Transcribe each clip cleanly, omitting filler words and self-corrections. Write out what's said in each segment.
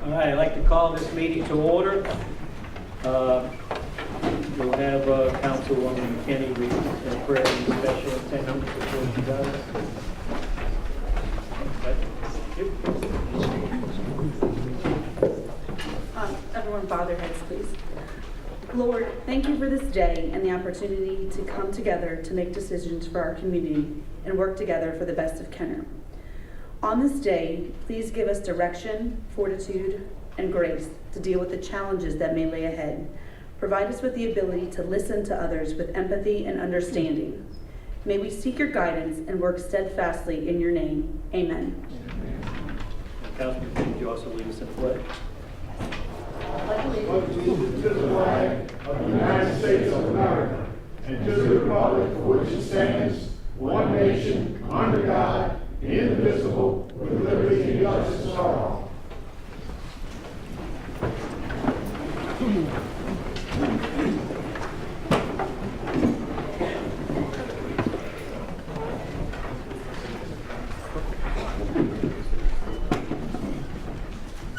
All right, I'd like to call this meeting to order. We'll have Councilwoman McKinney read a prayer in special attendance before she does. Everyone bow their heads, please. Lord, thank you for this day and the opportunity to come together to make decisions for our community and work together for the best of Kenner. On this day, please give us direction, fortitude, and grace to deal with the challenges that may lay ahead. Provide us with the ability to listen to others with empathy and understanding. May we seek your guidance and work steadfastly in your name. Amen. Councilman, could you also lead us in the pledge? Allegiance to the flag of the United States of America and to the republic for which it stands, one nation, under God, indivisible, with liberty and justice for all.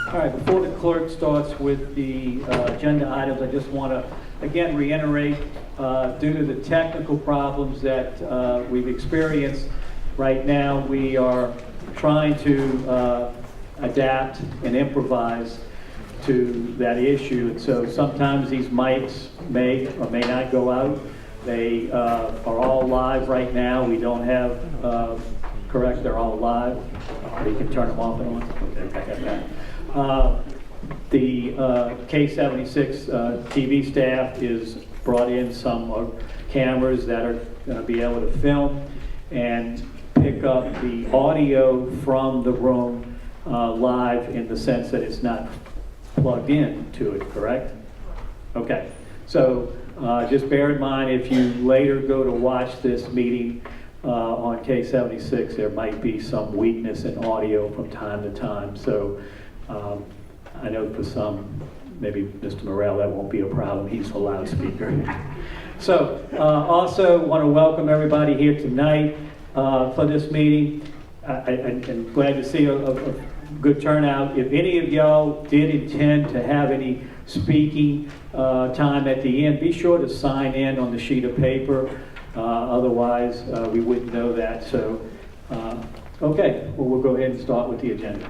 All right, before the clerk starts with the agenda items, I just want to again reiterate, due to the technical problems that we've experienced right now, we are trying to adapt and improvise to that issue. And so sometimes these mics may or may not go out. They are all live right now. We don't have, correct, they're all live. You can turn them off and on. Okay, I got that. The K76 TV staff is brought in some cameras that are going to be able to film and pick up the audio from the room live, in the sense that it's not plugged in to it, correct? Okay, so just bear in mind, if you later go to watch this meeting on K76, there might be some weakness in audio from time to time. So I know for some, maybe Mr. Morrell, that won't be a problem. He's a loudspeaker. So also want to welcome everybody here tonight for this meeting. I'm glad to see a good turnout. If any of y'all did intend to have any speaking time at the end, be sure to sign in on the sheet of paper. Otherwise, we wouldn't know that. So, okay, well, we'll go ahead and start with the agenda.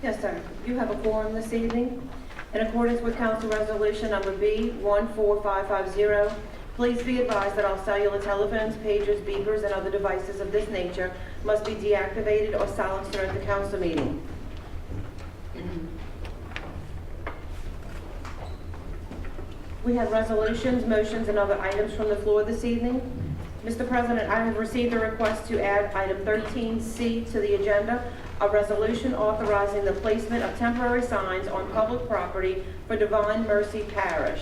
Yes, sir. You have a quorum this evening. In accordance with Council Resolution Number B 14550, please be advised that all cellular telephones, pagers, beepers, and other devices of this nature must be deactivated or silenced during the council meeting. We have resolutions, motions, and other items from the floor this evening. Mr. President, I have received a request to add item 13C to the agenda, a resolution authorizing the placement of temporary signs on public property for Divine Mercy Parish.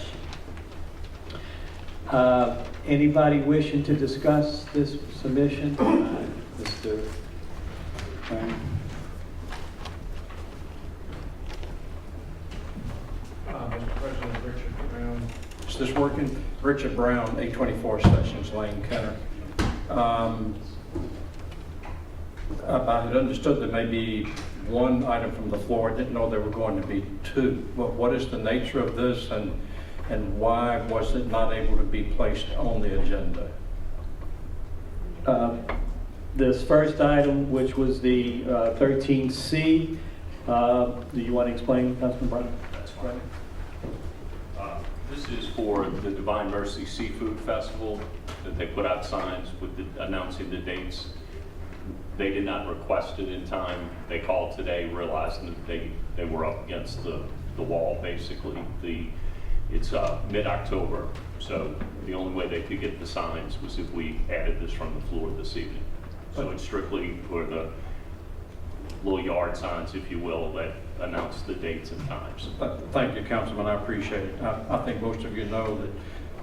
Anybody wishing to discuss this submission? Mr. Brown? Mr. President, Richard Brown. Is this working? Richard Brown, 824 Sessions Lane, Kenner. I had understood there may be one item from the floor. I didn't know there were going to be two. But what is the nature of this, and why was it not able to be placed on the agenda? This first item, which was the 13C, do you want to explain, Councilman Brown? That's right. This is for the Divine Mercy Seafood Festival that they put out signs with announcing the dates. They did not request it in time. They called today realizing that they were up against the wall, basically. It's mid-October, so the only way they could get the signs was if we added this from the floor this evening. So it's strictly for the little yard signs, if you will, that announce the dates and times. Thank you, Councilman. I appreciate it. I think most of you know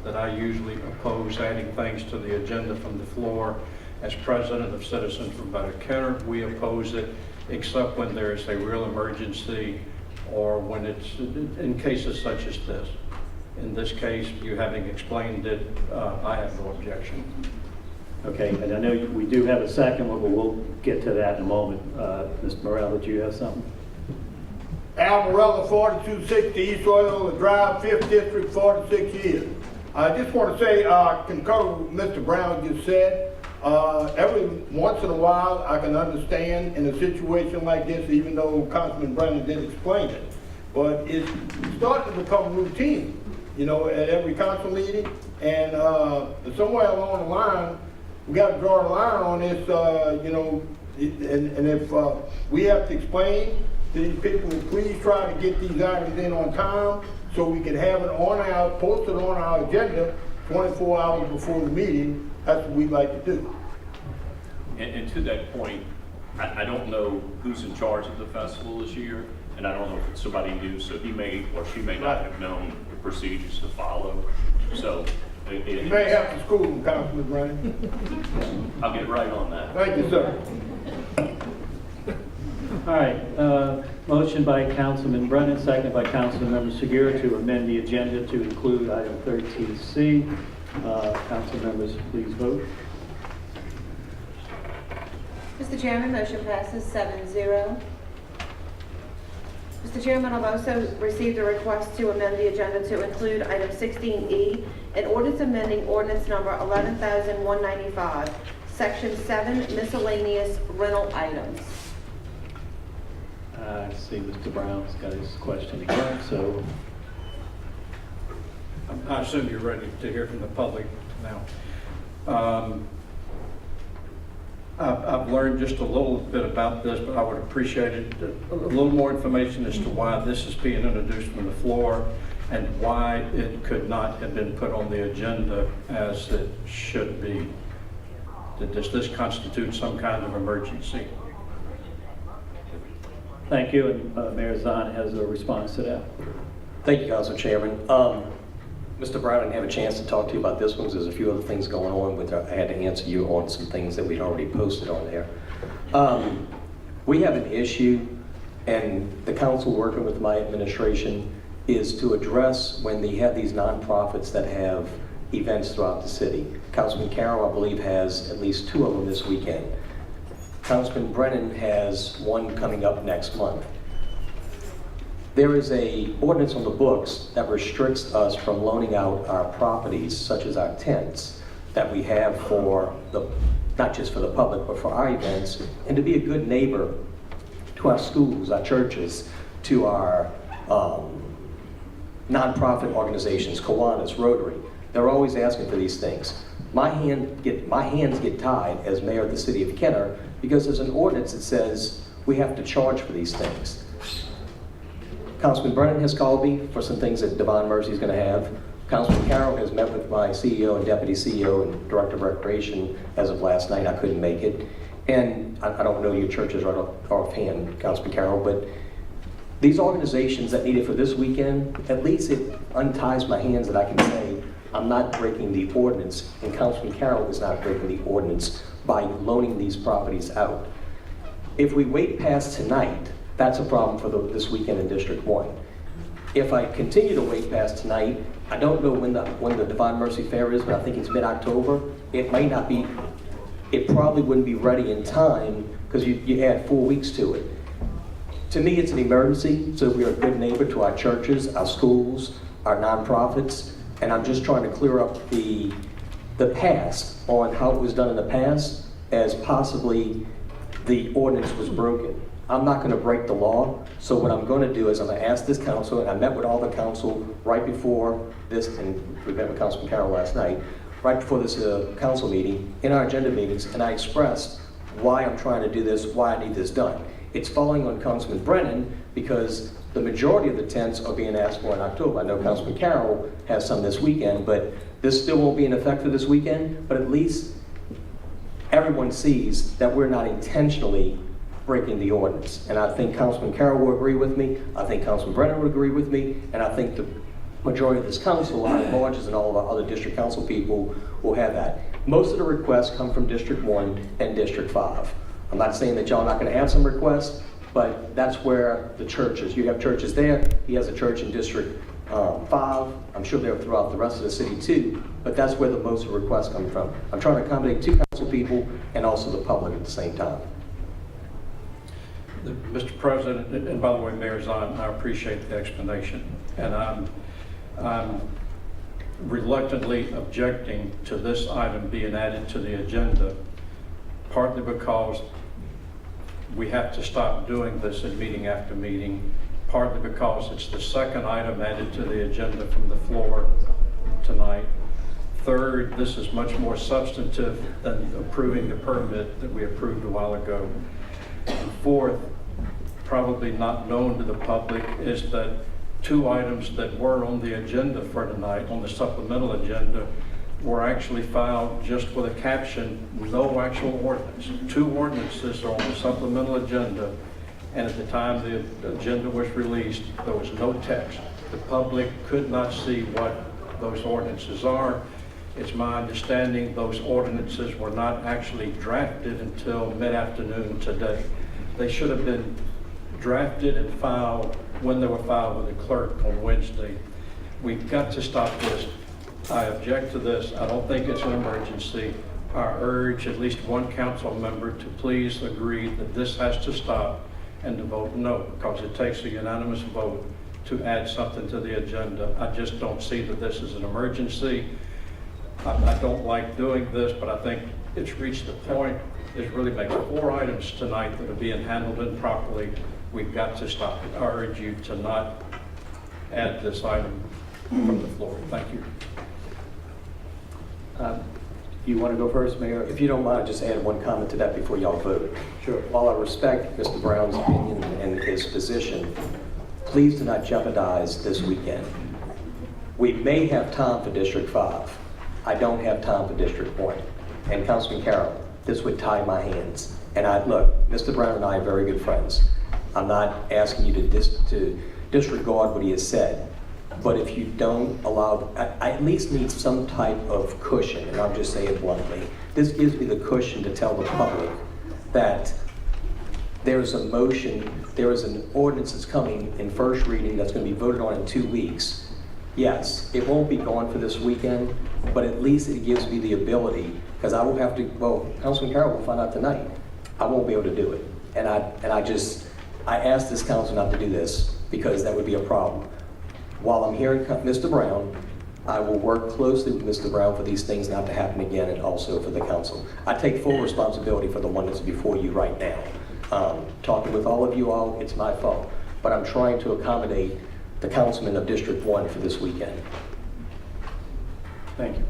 that I usually oppose adding things to the agenda from the floor. As president of Citizens for Better Kenner, we oppose it, except when there is a real emergency or when it's in cases such as this. In this case, you having explained it, I have no objection. Okay, and I know we do have a second one, but we'll get to that in a moment. Mr. Morrell, did you have something? Alvarella, 4260 East Loyola Drive, 5th District, 46 years. I just want to say, concur with what Mr. Brown just said. Every once in a while, I can understand in a situation like this, even though Councilman Brennan did explain it. But it's starting to become routine, you know, at every council meeting. And somewhere along the line, we got to draw a line on this, you know, and if we have to explain to these people, please try to get these items in on time so we can have it on our, posted on our agenda 24 hours before the meeting. That's what we'd like to do. And to that point, I don't know who's in charge of the festival this year, and I don't know if it's somebody new, so he may or she may not have known the procedures to follow. So You may have to school them, Councilman Brennan. I'll get right on that. Thank you, sir. All right, motion by Councilman Brennan, second by Councilmember Segura to amend the agenda to include item 13C. Council members, please vote. Mr. Chairman, motion passes 7-0. Mr. Chairman, I've also received a request to amend the agenda to include item 16E, an ordinance amending ordinance number 11,195, section 7, miscellaneous rental items. I see Mr. Brown's got his question again, so I assume you're ready to hear from the public now. I've learned just a little bit about this, but I would appreciate it, a little more information as to why this is being introduced from the floor and why it could not have been put on the agenda as it should be. Does this constitute some kind of emergency? thank you, and Mayor Zahn has a response to that. Thank you, Council Chairman. Mr. Brown, I didn't have a chance to talk to you about this one because there's a few other things going on, but I had to answer you on some things that we'd already posted on there. We have an issue, and the council working with my administration is to address when they have these nonprofits that have events throughout the city. Councilman Carroll, I believe, has at least 2 of them this weekend. Councilman Brennan has one coming up next month. There is a ordinance on the books that restricts us from loaning out our properties, such as our tents, that we have for the, not just for the public, but for our events, and to be a good neighbor to our schools, our churches, to our nonprofit organizations, Kiwanis, Rotary. They're always asking for these things. My hands get tied as mayor of the city of Kenner because there's an ordinance that says we have to charge for these things. Councilman Brennan has called me for some things that Divine Mercy is going to have. Councilman Carroll has met with my CEO and Deputy CEO and Director of Recreation as of last night. I couldn't make it. And I don't know your churches right offhand, Councilman Carroll, but these organizations that need it for this weekend, at least it unties my hands that I can say I'm not breaking the ordinance, and Councilman Carroll is not breaking the ordinance by loaning these properties out. If we wait past tonight, that's a problem for this weekend in District 1. If I continue to wait past tonight, I don't know when the Divine Mercy Fair is, but I think it's mid-October. It may not be, it probably wouldn't be ready in time because you add 4 weeks to it. To me, it's an emergency, so we are a good neighbor to our churches, our schools, our nonprofits, and I'm just trying to clear up the past on how it was done in the past as possibly the ordinance was broken. I'm not going to break the law, so what I'm going to do is I'm going to ask this council, and I met with all the council right before this, and we met with Councilman Carroll last night, right before this council meeting, in our agenda meetings, and I expressed why I'm trying to do this, why I need this done. It's falling on Councilman Brennan because the majority of the tents are being asked for in October. I know Councilman Carroll has some this weekend, but this still won't be in effect for this weekend, but at least everyone sees that we're not intentionally breaking the ordinance. And I think Councilman Carroll will agree with me, I think Councilman Brennan would agree with me, and I think the majority of this council, our largest and all of our other district council people will have that. Most of the requests come from District 1 and District 5. I'm not saying that y'all are not going to have some requests, but that's where the churches, you have churches there, he has a church in District 5, I'm sure they're throughout the rest of the city too, but that's where the most requests come from. I'm trying to accommodate 2 council people and also the public at the same time. Mr. President, and by the way, Mayor Zahn, I appreciate the explanation. And I'm reluctantly objecting to this item being added to the agenda, partly because we have to stop doing this in meeting after meeting, partly because it's the second item added to the agenda from the floor tonight. Third, this is much more substantive than approving the permit that we approved a while ago. And fourth, probably not known to the public, is that 2 items that were on the agenda for tonight, on the supplemental agenda, were actually filed just with a caption, no actual ordinance. 2 ordinances are on the supplemental agenda, and at the time the agenda was released, there was no text. The public could not see what those ordinances are. It's my understanding those ordinances were not actually drafted until mid-afternoon today. They should have been drafted and filed when they were filed with the clerk on Wednesday. We've got to stop this. I object to this. I don't think it's an emergency. I urge at least one council member to please agree that this has to stop and to vote no, because it takes a unanimous vote to add something to the agenda. I just don't see that this is an emergency. I don't like doing this, but I think it's reached the point. It really makes 4 items tonight that are being handled improperly. We've got to stop it. I urge you to not add this item from the floor. Thank you. You want to go first, Mayor? If you don't mind, just add one comment to that before y'all vote. Sure. While I respect Mr. Brown's opinion and his position, please do not jeopardize this weekend. We may have time for District 5. I don't have time for District 1. And Councilman Carroll, this would tie my hands. And look, Mr. Brown and I are very good friends. I'm not asking you to disregard what he has said. But if you don't allow, I at least need some type of cushion, and I'll just say it bluntly. This gives me the cushion to tell the public that there's a motion, there is an ordinance that's coming in first reading that's going to be voted on in 2 weeks. Yes, it won't be gone for this weekend, but at least it gives me the ability, because I will have to, well, Councilman Carroll will find out tonight. I won't be able to do it. And I asked this council not to do this because that would be a problem. While I'm hearing Mr. Brown, I will work closely with Mr. Brown for these things not to happen again, and also for the council. I take full responsibility for the one that's before you right now. Talking with all of you all, it's my fault, but I'm trying to accommodate the councilman of District 1 for this weekend. Thank you.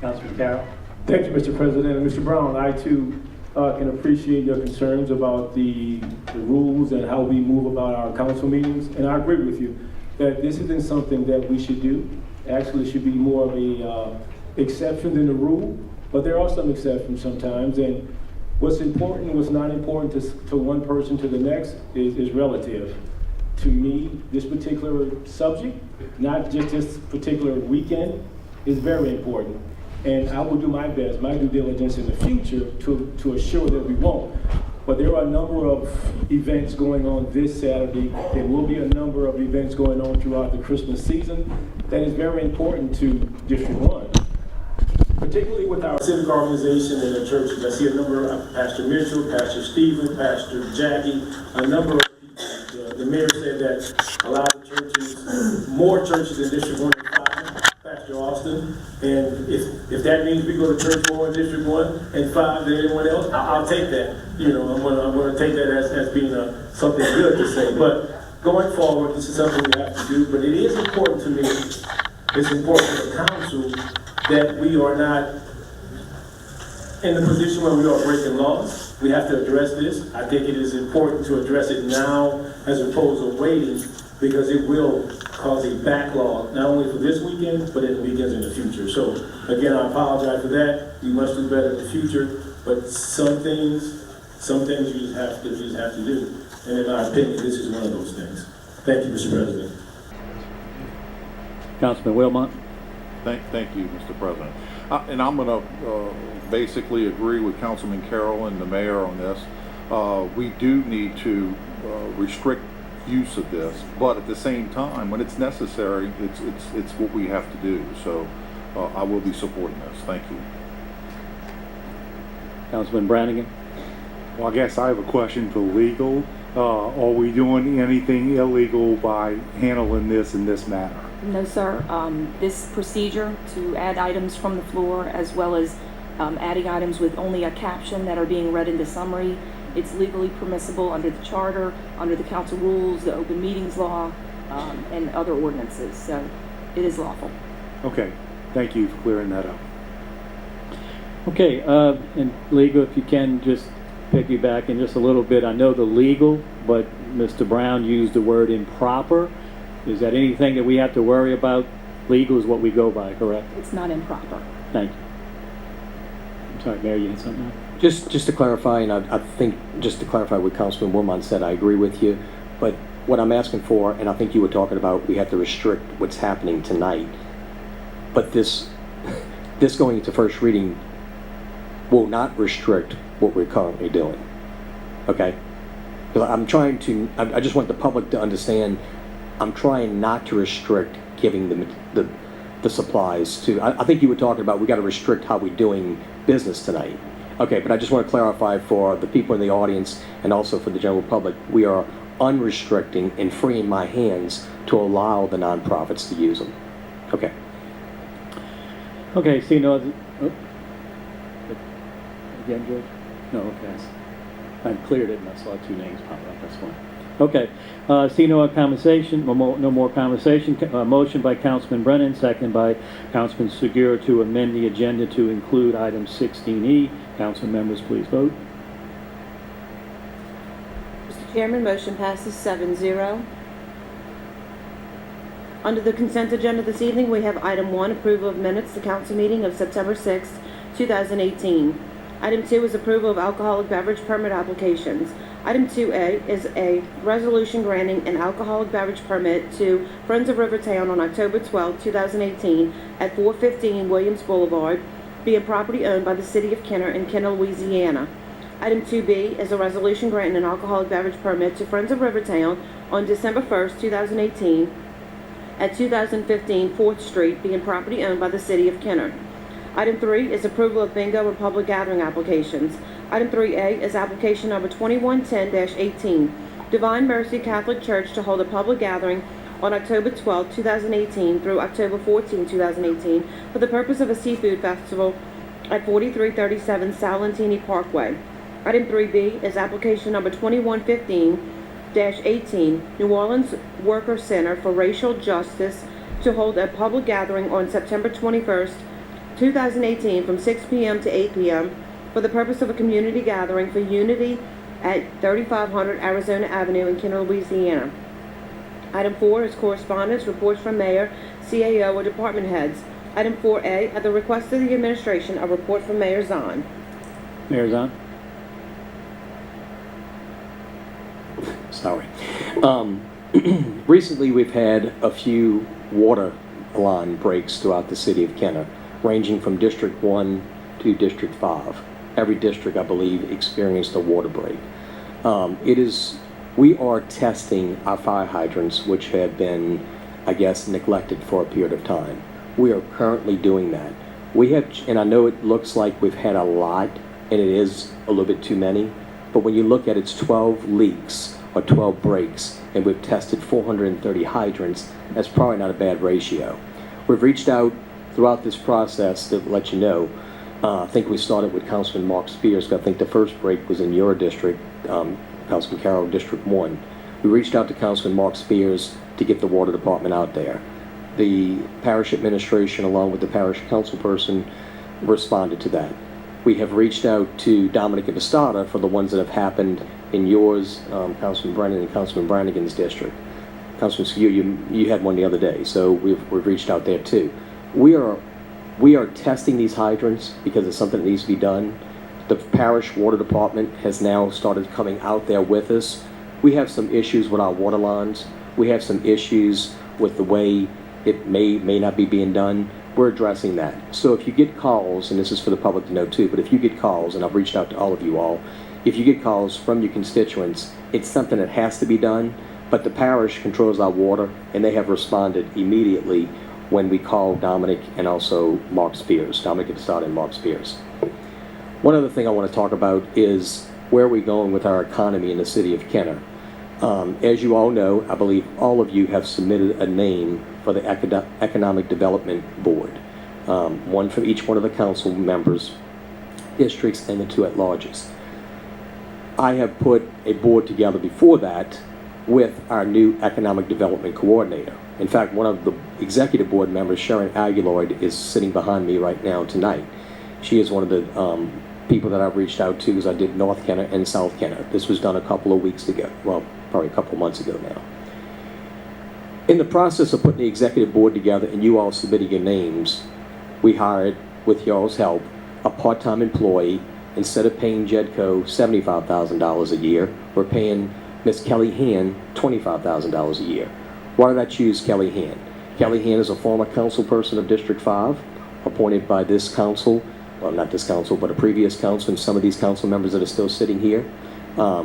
Councilman Carroll? Thank you, Mr. President. And Mr. Brown, I too can appreciate your concerns about the rules and how we move about our council meetings. And I agree with you that this isn't something that we should do. Actually, it should be more of a exception than the rule, but there are some exceptions sometimes. And what's important, what's not important to one person to the next is relative. To me, this particular subject, not just this particular weekend, is very important. And I will do my best, my due diligence in the future to assure that we won't. But there are a number of events going on this Saturday. There will be a number of events going on throughout the Christmas season that is very important to District 1. Particularly with our civic organization and the churches. I see a number of Pastor Mitchell, Pastor Stephen, Pastor Jackie, a number of people. The mayor said that a lot of churches, more churches in District 1 than 5, Pastor Austin. And if that means we go to church more in District 1 and 5 than anyone else, I'll take that. You know, I'm gonna take that as being something good to say. But going forward, this is something we have to do. But it is important to me, it's important to the council that we are not in the position where we are breaking laws. We have to address this. I think it is important to address it now as opposed to waiting, because it will cause a backlog, not only for this weekend, but in the weekends in the future. So again, I apologize for that. We must do better in the future, but some things you just have to do. And in my opinion, this is one of those things. Thank you, Mr. President. Councilman Wilmot? Thank you, Mr. President. And I'm going to basically agree with Councilman Carroll and the mayor on this. We do need to restrict use of this, but at the same time, when it's necessary, it's what we have to do. So I will be supporting this. Thank you. Councilman Brannigan? Well, I guess I have a question for legal. Are we doing anything illegal by handling this in this manner? No, sir. This procedure to add items from the floor, as well as adding items with only a caption that are being read in the summary, it's legally permissible under the charter, under the council rules, the open meetings law, and other ordinances. So it is lawful. Okay, thank you for clearing that up. Okay, and legal, if you can just piggyback in just a little bit. I know the legal, but Mr. Brown used the word improper. Is that anything that we have to worry about? Legal is what we go by, correct? It's not improper. Thank you. I'm sorry, Mayor, you had something? Just to clarify, and I think just to clarify what Councilman Wilmot said, I agree with you. But what I'm asking for, and I think you were talking about, we have to restrict what's happening tonight. But this going into first reading will not restrict what we're currently doing. Okay? Because I just want the public to understand, I'm trying not to restrict giving the supplies to, I think you were talking about we got to restrict how we're doing business tonight. Okay, but I just want to clarify for the people in the audience and also for the general public, we are unrestricting and freeing my hands to allow the nonprofits to use them. Okay. Okay, see no other, again, George? No, okay. I cleared it and I saw two names pop up, that's fine. Okay, see no other conversation, no more conversation. Motion by Councilman Brennan, second by Councilman Segura to amend the agenda to include item 16E. Council members, please vote. Mr. Chairman, motion passes 7-0. Under the consent agenda this evening, we have item 1, approval of minutes, the council meeting of September 6, 2018. Item 2 is approval of alcoholic beverage permit applications. Item 2A is a resolution granting an alcoholic beverage permit to Friends of Rivertown on October 12, 2018 at 415 Williams Boulevard, being property owned by the City of Kenner in Kenner, Louisiana. Item 2B is a resolution granting an alcoholic beverage permit to Friends of Rivertown on December 1, 2018 at 2015 4th Street, being property owned by the City of Kenner. Item 3 is approval of bingo and public gathering applications. Item 3A is application number 2110-18, Divine Mercy Catholic Church to hold a public gathering on October 12, 2018 through October 14, 2018 for the purpose of a seafood festival at 4337 Salentini Parkway. Item 3B is application number 2115-18, New Orleans Worker Center for Racial Justice to hold a public gathering on September 21st, 2018 from 6 p.m. to 8 p.m. for the purpose of a community gathering for unity at 3500 Arizona Avenue in Kenner, Louisiana. Item 4 is correspondence, reports from mayor, CAO, or department heads. Item 4A, at the request of the administration, a report from Mayor Zahn. Mayor Zahn? Sorry. Recently, we've had a few water line breaks throughout the city of Kenner, ranging from District 1 to District 5. Every district, I believe, experienced a water break. We are testing our fire hydrants, which have been, I guess, neglected for a period of time. We are currently doing that. We have, and I know it looks like we've had a lot, and it is a little bit too many, but when you look at it's 12 leaks or 12 breaks, and we've tested 430 hydrants, that's probably not a bad ratio. We've reached out throughout this process to let you know. I think we started with Councilman Mark Spears. I think the first break was in your district, Councilman Carroll, District 1. We reached out to Councilman Mark Spears to get the water department out there. The parish administration, along with the parish councilperson, responded to that. We have reached out to Dominic Ipostata for the ones that have happened in yours, Councilman Brennan and Councilman Brannigan's district. Councilman Skew, you had one the other day, so we've reached out there too. We are testing these hydrants because it's something that needs to be done. The parish water department has now started coming out there with us. We have some issues with our water lines. We have some issues with the way it may not be being done. We're addressing that. So if you get calls, and this is for the public to know too, but if you get calls, and I've reached out to all of you all, if you get calls from your constituents, it's something that has to be done, but the parish controls our water, and they have responded immediately when we call Dominic and also Mark Spears, Dominic Ipostata and Mark Spears. One other thing I want to talk about is where are we going with our economy in the city of Kenner. As you all know, I believe all of you have submitted a name for the Economic Development Board, one for each one of the council members, districts, and the 2 at-larges. I have put a board together before that with our new Economic Development Coordinator. In fact, one of the executive board members, Sharon Aguiloid, is sitting behind me right now tonight. She is one of the people that I've reached out to as I did North Kenner and South Kenner. This was done a couple of weeks ago, well, probably a couple of months ago now. In the process of putting the executive board together and you all submitting your names, we hired, with y'all's help, a part-time employee. Instead of paying Jedco $75,000 a year, we're paying Miss Kelly Hand $25,000 a year. Why did I choose Kelly Hand? Kelly Hand is a former council person of District 5, appointed by this council, well, not this council, but a previous council, and some of these council members that are still sitting here,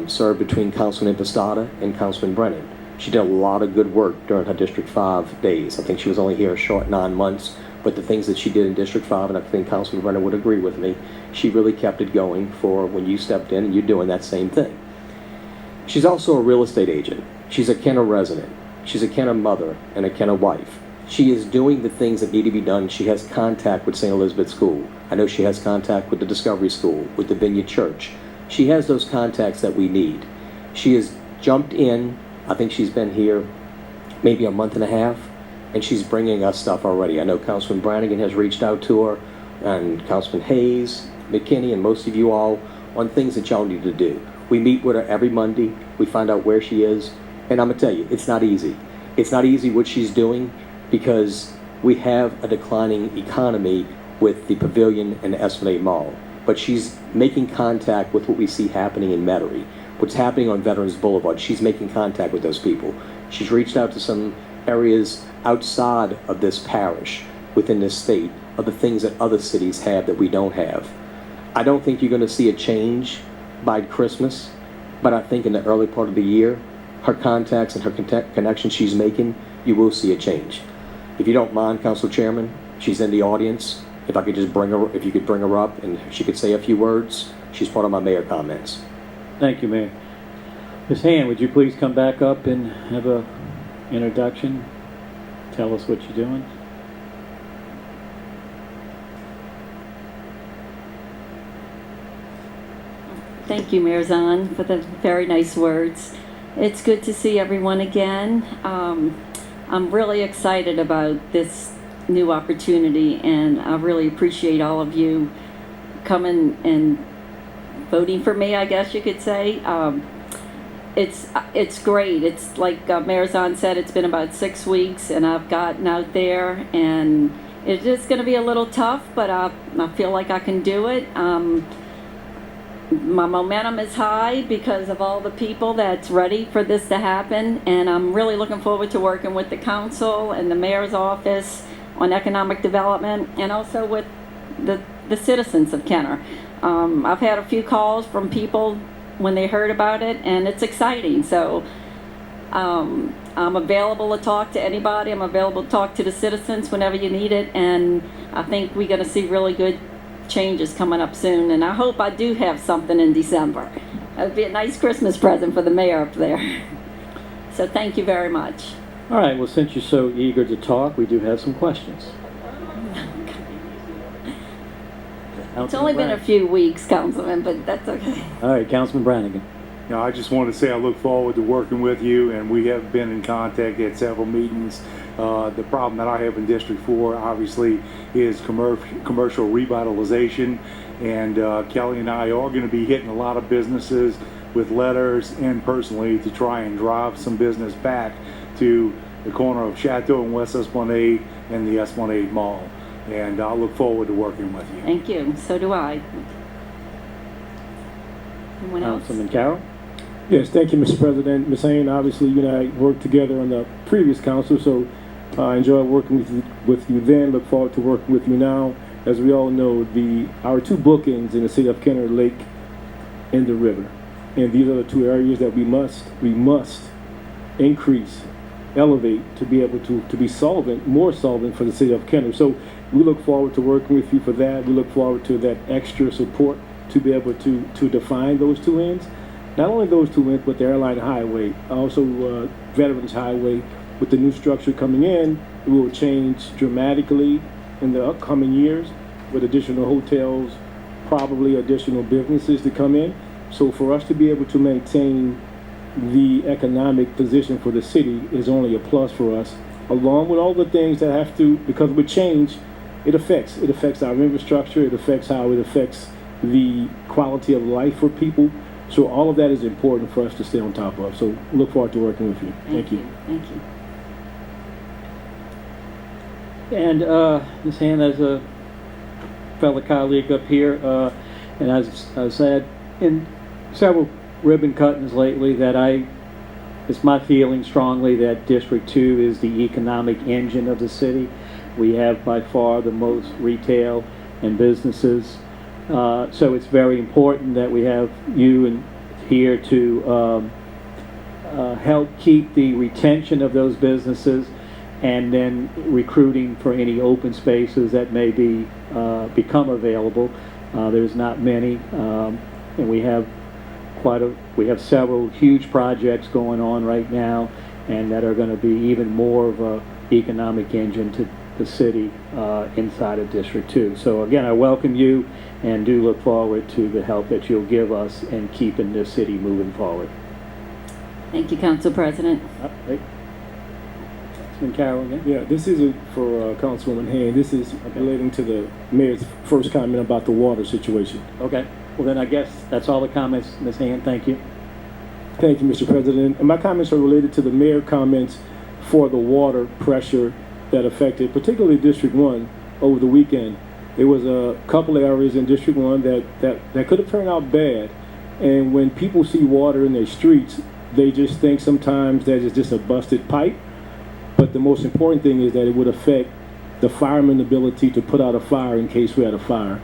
served between Councilman Impostata and Councilman Brennan. She did a lot of good work during her District 5 days. I think she was only here a short 9 months, but the things that she did in District 5, and I think Councilman Brennan would agree with me, she really kept it going for when you stepped in and you're doing that same thing. She's also a real estate agent. She's a Kenner resident. She's a Kenner mother and a Kenner wife. She is doing the things that need to be done. She has contact with St. Elizabeth School. I know she has contact with the Discovery School, with the Vineyard Church. She has those contacts that we need. She has jumped in. I think she's been here maybe a month and a half, and she's bringing us stuff already. I know Councilman Brannigan has reached out to her, and Councilman Hayes, McKinney, and most of you all on things that y'all need to do. We meet with her every Monday. We find out where she is, and I'm gonna tell you, it's not easy. It's not easy what she's doing because we have a declining economy with the Pavilion and the Esplanade Mall. But she's making contact with what we see happening in Metairie, what's happening on Veterans Boulevard. She's making contact with those people. She's reached out to some areas outside of this parish, within this state, of the things that other cities have that we don't have. I don't think you're going to see a change by Christmas, but I think in the early part of the year, her contacts and her connections she's making, you will see a change. If you don't mind, Council Chairman, she's in the audience. If I could just bring her, if you could bring her up and she could say a few words, she's part of my mayor comments. Thank you, Mayor. Ms. Hand, would you please come back up and have a introduction? Tell us what you're doing. Thank you, Mayor Zahn, for the very nice words. It's good to see everyone again. I'm really excited about this new opportunity, and I really appreciate all of you coming and voting for me, I guess you could say. It's great. It's like Mayor Zahn said, it's been about 6 weeks, and I've gotten out there, and it's just going to be a little tough, but I feel like I can do it. My momentum is high because of all the people that's ready for this to happen, and I'm really looking forward to working with the council and the mayor's office on economic development, and also with the citizens of Kenner. I've had a few calls from people when they heard about it, and it's exciting. So I'm available to talk to anybody. I'm available to talk to the citizens whenever you need it, and I think we're going to see really good changes coming up soon, and I hope I do have something in December. It would be a nice Christmas present for the mayor up there. So thank you very much. All right, well, since you're so eager to talk, we do have some questions. It's only been a few weeks, Councilman, but that's okay. All right, Councilman Brannigan. Now, I just want to say I look forward to working with you, and we have been in contact at several meetings. The problem that I have in District 4, obviously, is commercial revitalization, and Kelly and I are going to be hitting a lot of businesses with letters and personally to try and drive some business back to the corner of Chateau and West Esplanade and the Esplanade Mall. And I look forward to working with you. Thank you. So do I. Anyone else? Councilman Carroll? Yes, thank you, Mr. President. Ms. Hain, obviously, you and I worked together on the previous council, so I enjoyed working with you then. Look forward to working with you now. As we all know, our two bookends in the city of Kenner, Lake and the river, and these are the two areas that we must increase, elevate to be able to be more solvent for the city of Kenner. So we look forward to working with you for that. We look forward to that extra support to be able to define those two ends. Not only those two ends, but the airline highway, also Veterans Highway. With the new structure coming in, it will change dramatically in the upcoming years with additional hotels, probably additional businesses to come in. So for us to be able to maintain the economic position for the city is only a plus for us, along with all the things that have to, because with change, it affects our infrastructure, it affects how it affects the quality of life for people. So all of that is important for us to stay on top of. So look forward to working with you. Thank you. Thank you. And Ms. Hand, as a fellow colleague up here, and as I said in several ribbon cuttings lately, that it's my feeling strongly that District 2 is the economic engine of the city. We have by far the most retail and businesses. So it's very important that we have you here to help keep the retention of those businesses, and then recruiting for any open spaces that may be become available. There's not many, and we have several huge projects going on right now, and that are going to be even more of a economic engine to the city inside of District 2. So again, I welcome you and do look forward to the help that you'll give us in keeping this city moving forward. Thank you, Council President. Right. Councilman Carroll again? Yeah, this is for Councilwoman Hand. This is relating to the mayor's first comment about the water situation. Okay. Well, then I guess that's all the comments, Ms. Hand. Thank you. Thank you, Mr. President. And my comments are related to the mayor comments for the water pressure that affected particularly District 1 over the weekend. There was a couple of areas in District 1 that could have turned out bad. And when people see water in their streets, they just think sometimes that it's just a busted pipe. But the most important thing is that it would affect the fireman's ability to put out a fire in case we had a fire.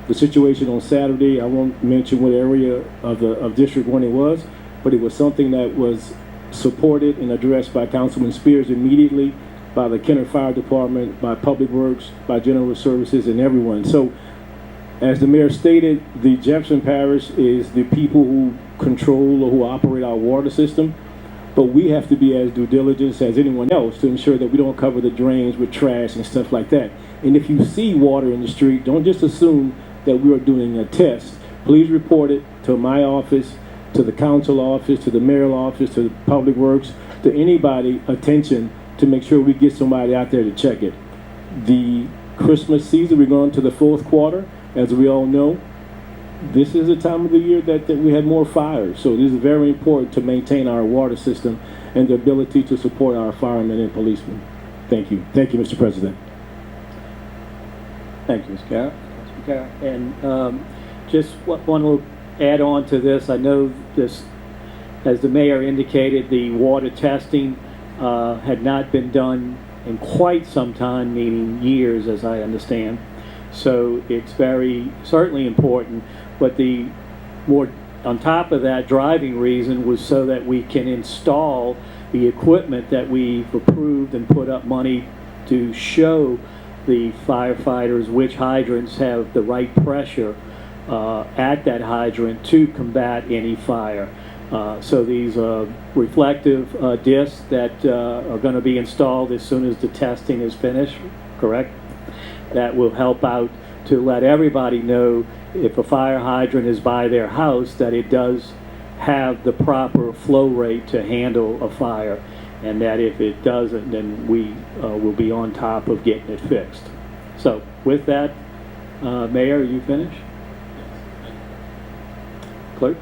The situation on Saturday, I won't mention what area of District 1 it was, but it was something that was supported and addressed by Councilman Spears immediately, by the Kenner Fire Department, by Public Works, by General Services, and everyone. So, as the mayor stated, the Jefferson Parish is the people who control or who operate our water system. But we have to be as due diligence as anyone else to ensure that we don't cover the drains with trash and stuff like that. And if you see water in the street, don't just assume that we are doing a test. Please report it to my office, to the council office, to the mayoral office, to the Public Works, to anybody, attention, to make sure we get somebody out there to check it. The Christmas season, we're going to the fourth quarter, as we all know. This is a time of the year that we have more fires. So this is very important to maintain our water system and the ability to support our firemen and policemen. Thank you. Thank you, Mr. President. Thank you, Mr. Carroll. And just one little add on to this. I know this, as the mayor indicated, the water testing had not been done in quite some time, meaning years, as I understand. So it's very certainly important. But the more on top of that, driving reason was so that we can install the equipment that we've approved and put up money to show the firefighters which hydrants have the right pressure at that hydrant to combat any fire. So these reflective discs that are going to be installed as soon as the testing is finished, correct? That will help out to let everybody know if a fire hydrant is by their house that it does have the proper flow rate to handle a fire, and that if it doesn't, then we will be on top of getting it fixed. So with that, Mayor, are you finished? Clerk?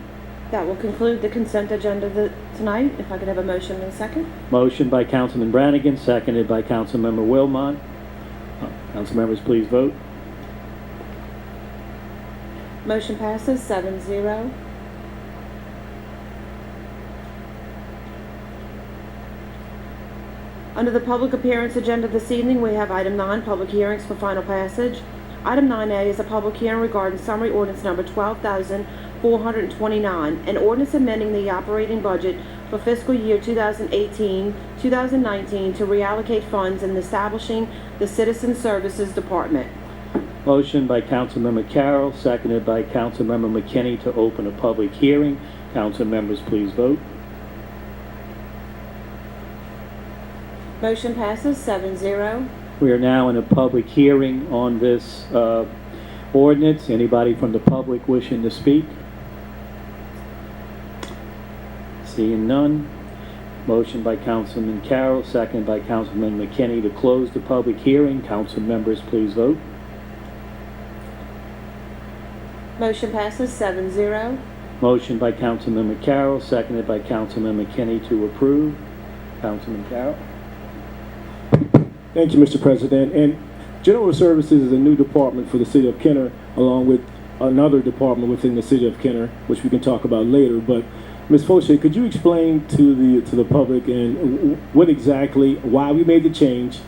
That will conclude the consent agenda tonight. If I could have a motion and a second. Motion by Councilman Brannigan, seconded by Councilmember Wilmot. Council members, please vote. Motion passes 7-0. Under the public appearance agenda this evening, we have item 9, public hearings for final passage. Item 9A is a public hearing regarding summary ordinance number 12,429, an ordinance amending the operating budget for fiscal year 2018-2019 to reallocate funds and establishing the Citizen Services Department. Motion by Councilmember Carroll, seconded by Councilmember McKinney to open a public hearing. Council members, please vote. Motion passes 7-0. We are now in a public hearing on this ordinance. Anybody from the public wishing to speak? Seeing none. Motion by Councilman Carroll, seconded by Councilman McKinney to close the public hearing. Council members, please vote. Motion passes 7-0. Motion by Councilmember Carroll, seconded by Councilman McKinney to approve. Councilman Carroll. Thank you, Mr. President. And General Services is a new department for the city of Kenner, along with another department within the city of Kenner, which we can talk about later. But Ms. Fauché, could you explain to the public and why we made the change,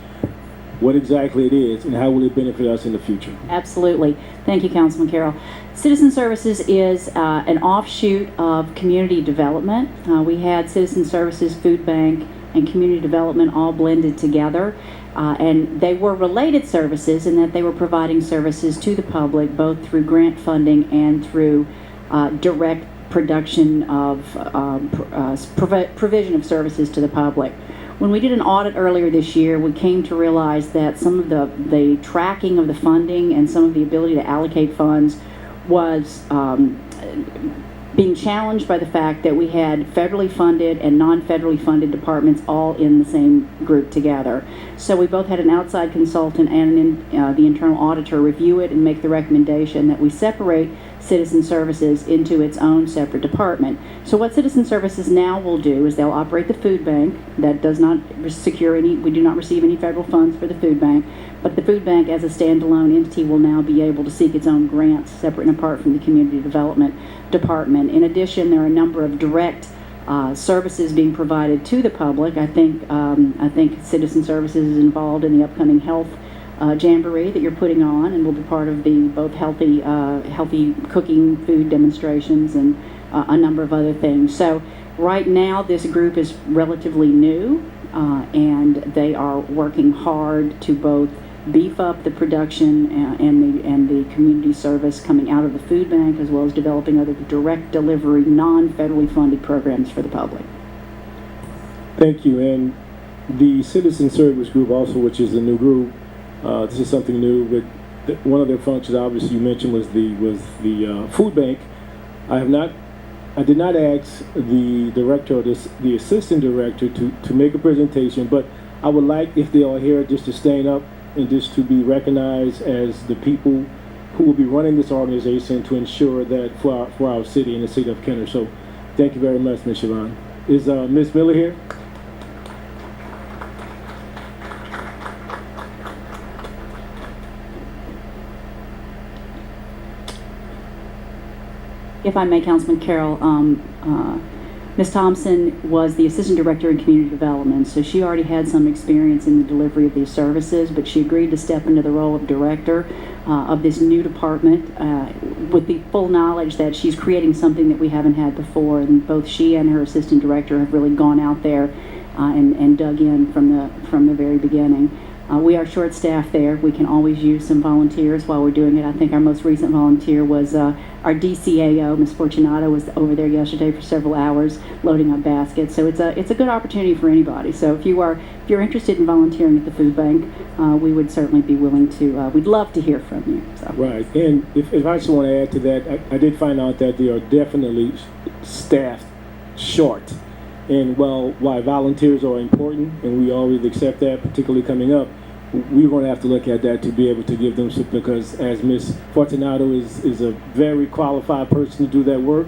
what exactly it is, and how will it benefit us in the future? Absolutely. Thank you, Councilman Carroll. Citizen Services is an offshoot of community development. We had Citizen Services, Food Bank, and Community Development all blended together. And they were related services in that they were providing services to the public, both through grant funding and through direct production of provision of services to the public. When we did an audit earlier this year, we came to realize that some of the tracking of the funding and some of the ability to allocate funds was being challenged by the fact that we had federally funded and non-federally funded departments all in the same group together. So we both had an outside consultant and the internal auditor review it and make the recommendation that we separate Citizen Services into its own separate department. So what Citizen Services now will do is they'll operate the food bank. That does not secure any, we do not receive any federal funds for the food bank, but the food bank as a standalone entity will now be able to seek its own grants separate and apart from the community development department. In addition, there are a number of direct services being provided to the public. I think Citizen Services is involved in the upcoming health jamboree that you're putting on, and will be part of the both healthy cooking food demonstrations and a number of other things. So right now this group is relatively new, and they are working hard to both beef up the production and the community service coming out of the food bank, as well as developing other direct delivery, non-federally funded programs for the public. Thank you. And the Citizen Service Group also, which is a new group, this is something new, but one of their functions, obviously, you mentioned was the food bank. I did not ask the director or the assistant director to make a presentation, but I would like, if they are here, just to stand up and just to be recognized as the people who will be running this organization to ensure that for our city and the city of Kenner. So thank you very much, Ms. Siobhan. Is Ms. Miller here? If I may, Councilman Carroll, Ms. Thompson was the Assistant Director in Community Development, so she already had some experience in the delivery of these services, but she agreed to step into the role of Director of this new department with the full knowledge that she's creating something that we haven't had before, and both she and her Assistant Director have really gone out there and dug in from the very beginning. We are short-staffed there. We can always use some volunteers while we're doing it. I think our most recent volunteer was our DCAO, Ms. Fortunato, was over there yesterday for several hours loading up baskets. So it's a good opportunity for anybody. So if you're interested in volunteering at the food bank, we would certainly be willing to. We'd love to hear from you. So. Right. And if I just want to add to that, I did find out that they are definitely staffed short. And while volunteers are important, and we always accept that, particularly coming up, we're going to have to look at that to be able to give them some, because as Ms. Fortunato is a very qualified person to do that work,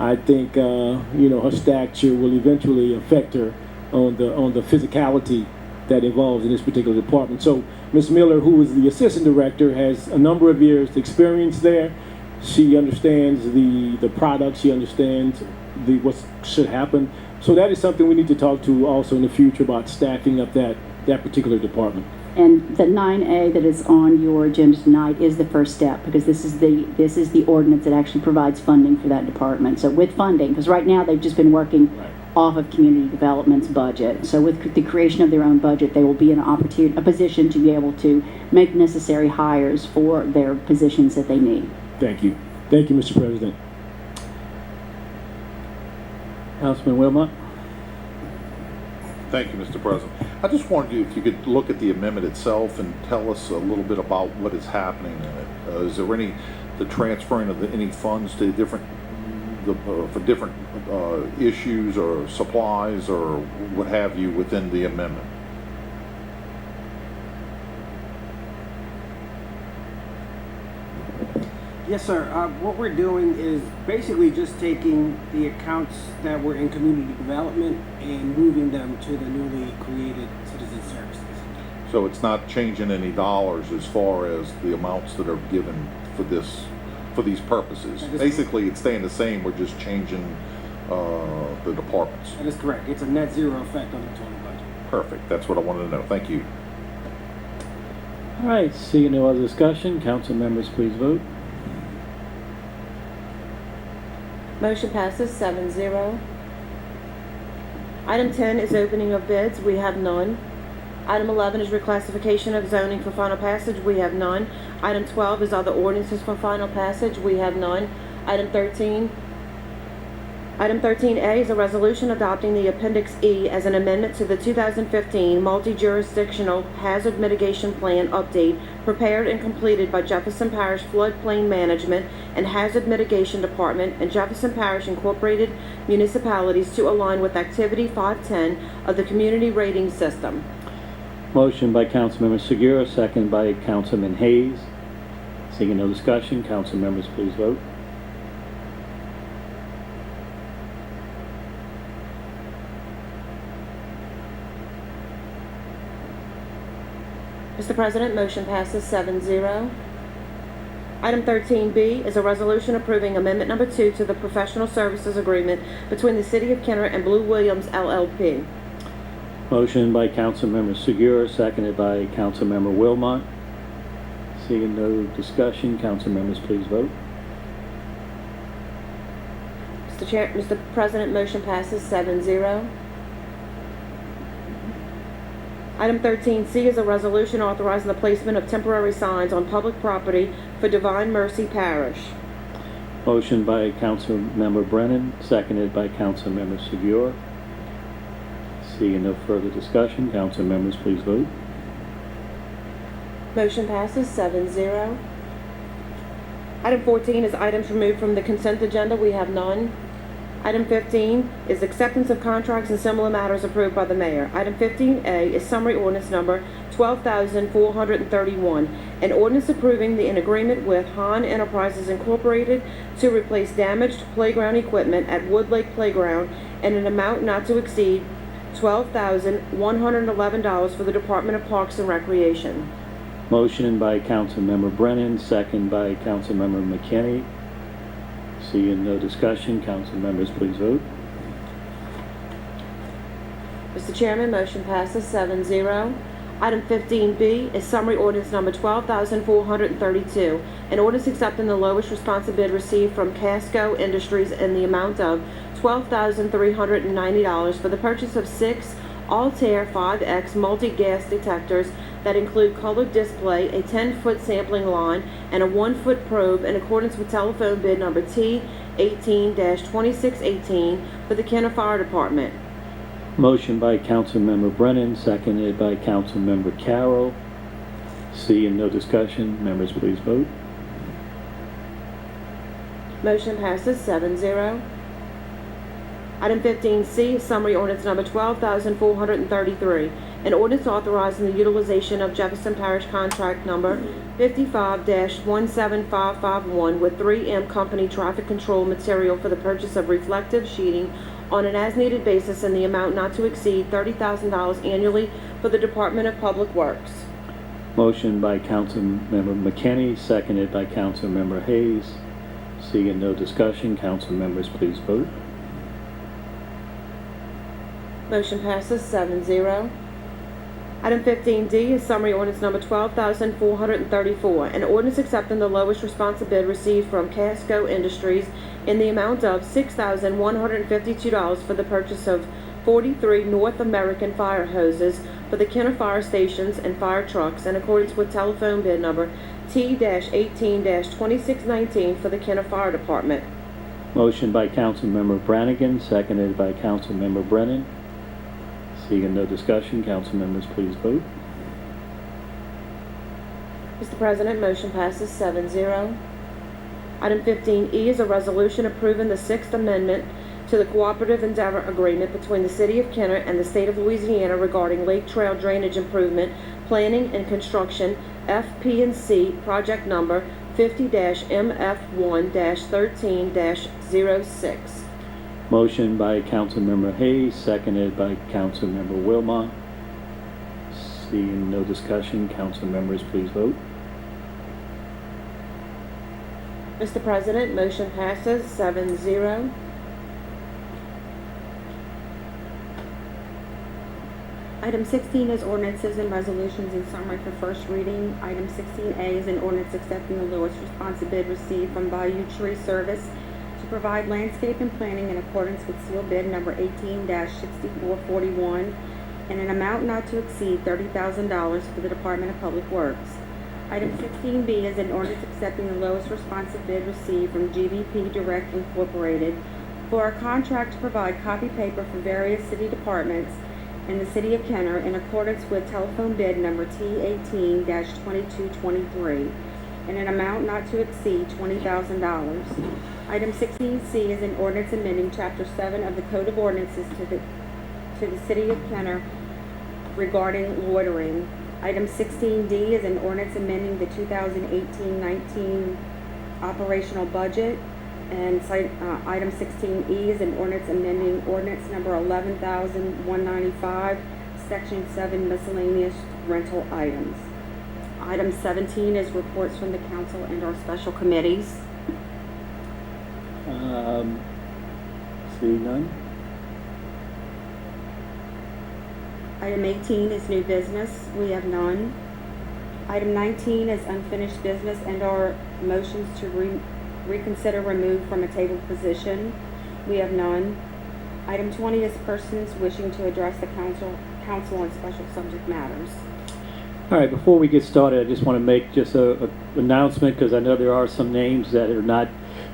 I think her stature will eventually affect her on the physicality that involves in this particular department. So Ms. Miller, who is the assistant director, has a number of years experience there. She understands the product. She understands what should happen. So that is something we need to talk to also in the future about staffing up that particular department. And the 9A that is on your agenda tonight is the first step, because this is the ordinance that actually provides funding for that department. So with funding, because right now they've just been working off of community development's budget. So with the creation of their own budget, they will be in a position to be able to make necessary hires for their positions that they need. Thank you. Thank you, Mr. President. Councilman Wilmot? Thank you, Mr. President. I just wanted you, if you could look at the amendment itself and tell us a little bit about what is happening in it. Is there the transferring of any funds to for different issues or supplies or what have you within the amendment? Yes, sir. What we're doing is basically just taking the accounts that were in community development and moving them to the newly created citizen services. So it's not changing any dollars as far as the amounts that are given for these purposes. Basically, it's staying the same. We're just changing the departments. That is correct. It's a net zero effect on the total budget. Perfect. That's what I wanted to know. Thank you. All right, seeing no other discussion, council members, please vote. Motion passes 7-0. Item 10 is opening of bids. We have none. Item 11 is reclassification of zoning for final passage. We have none. Item 12 is other ordinances for final passage. We have none. Item 13A is a resolution adopting the Appendix E as an amendment to the 2015 Multi-Jurisdictional Hazard Mitigation Plan Update prepared and completed by Jefferson Parish Floodplain Management and Hazard Mitigation Department and Jefferson Parish Incorporated Municipalities to align with Activity 510 of the Community Rating System. Motion by Councilmember Segura, second by Councilman Hayes. Seeing no discussion, council members, please vote. Mr. President, motion passes 7-0. Item 13B is a resolution approving Amendment Number 2 to the Professional Services Agreement between the City of Kenner and Blue Williams LLP. Motion by Councilmember Segura, seconded by Councilmember Wilmot. Seeing no discussion, council members, please vote. Mr. President, motion passes 7-0. Item 13C is a resolution authorizing the placement of temporary signs on public property for Divine Mercy Parish. Motion by Councilmember Brennan, seconded by Councilmember Segura. Seeing no further discussion, council members, please vote. Motion passes 7-0. Item 14 is items removed from the consent agenda. We have none. Item 15 is acceptance of contracts and similar matters approved by the mayor. Item 15A is summary ordinance number 12,431, an ordinance approving an agreement with Han Enterprises Incorporated to replace damaged playground equipment at Wood Lake Playground in an amount not to exceed $12,111 for the Department of Parks and Recreation. Motion by Councilmember Brennan, second by Councilmember McKinney. Seeing no discussion, council members, please vote. Mr. Chairman, motion passes 7-0. Item 15B is summary ordinance number 12,432, an ordinance accepting the lowest responsive bid received from Casco Industries in the amount of $12,390 for the purchase of 6 Altair 5X multi-gas detectors that include colored display, a 10-foot sampling line, and a 1-foot probe in accordance with telephone bid number T18-2618 for the Kenner Fire Department. Motion by Councilmember Brennan, seconded by Councilmember Carroll. Seeing no discussion, members, please vote. Motion passes 7-0. Item 15C is summary ordinance number 12,433, an ordinance authorizing the utilization of Jefferson Parish contract number 55-17551 with 3M Company traffic control material for the purchase of reflective sheeting on an as-needed basis in the amount not to exceed $30,000 annually for the Department of Public Works. Motion by Councilmember McKinney, seconded by Councilmember Hayes. Seeing no discussion, council members, please vote. Motion passes 7-0. Item 15D is summary ordinance number 12,434, an ordinance accepting the lowest responsive bid received from Casco Industries in the amount of $6,152 for the purchase of 43 North American fire hoses for the Kenner Fire Stations and fire trucks in accordance with telephone bid number T-18-2619 for the Kenner Fire Department. Motion by Councilmember Brannigan, seconded by Councilmember Brennan. Seeing no discussion, council members, please vote. Mr. President, motion passes 7-0. Item 15E is a resolution approving the Sixth Amendment to the Cooperative Endeavor Agreement between the City of Kenner and the State of Louisiana regarding Lake Trail Drainage Improvement, Planning and Construction, FP&C, project number 50-MF1-13-06. Motion by Councilmember Hayes, seconded by Councilmember Wilmot. Seeing no discussion, council members, please vote. Mr. President, motion passes 7-0. Item 16 is ordinances and resolutions in summary for first reading. Item 16A is an ordinance accepting the lowest responsive bid received from Bayou Tree Service to provide landscape and planning in accordance with seal bid number 18-6441 in an amount not to exceed $30,000 for the Department of Public Works. Item 16B is an ordinance accepting the lowest responsive bid received from GVP Direct Incorporated for a contract to provide copy paper for various city departments in the City of Kenner in accordance with telephone bid number T-18-2223 in an amount not to exceed $20,000. Item 16C is an ordinance amending Chapter 7 of the Code of Ordinances to the City of Kenner regarding loitering. Item 16D is an ordinance amending the 2018-19 operational budget. And item 16E is an ordinance amending ordinance number 11,195, Section 7 miscellaneous rental items. Item 17 is reports from the council and our special committees. See none? Item 18 is new business. We have none. Item 19 is unfinished business and our motions to reconsider removed from a tabled position. We have none. Item 20 is persons wishing to address the council on special subject matters. All right, before we get started, I just want to make just a announcement, because I know there are some names that are not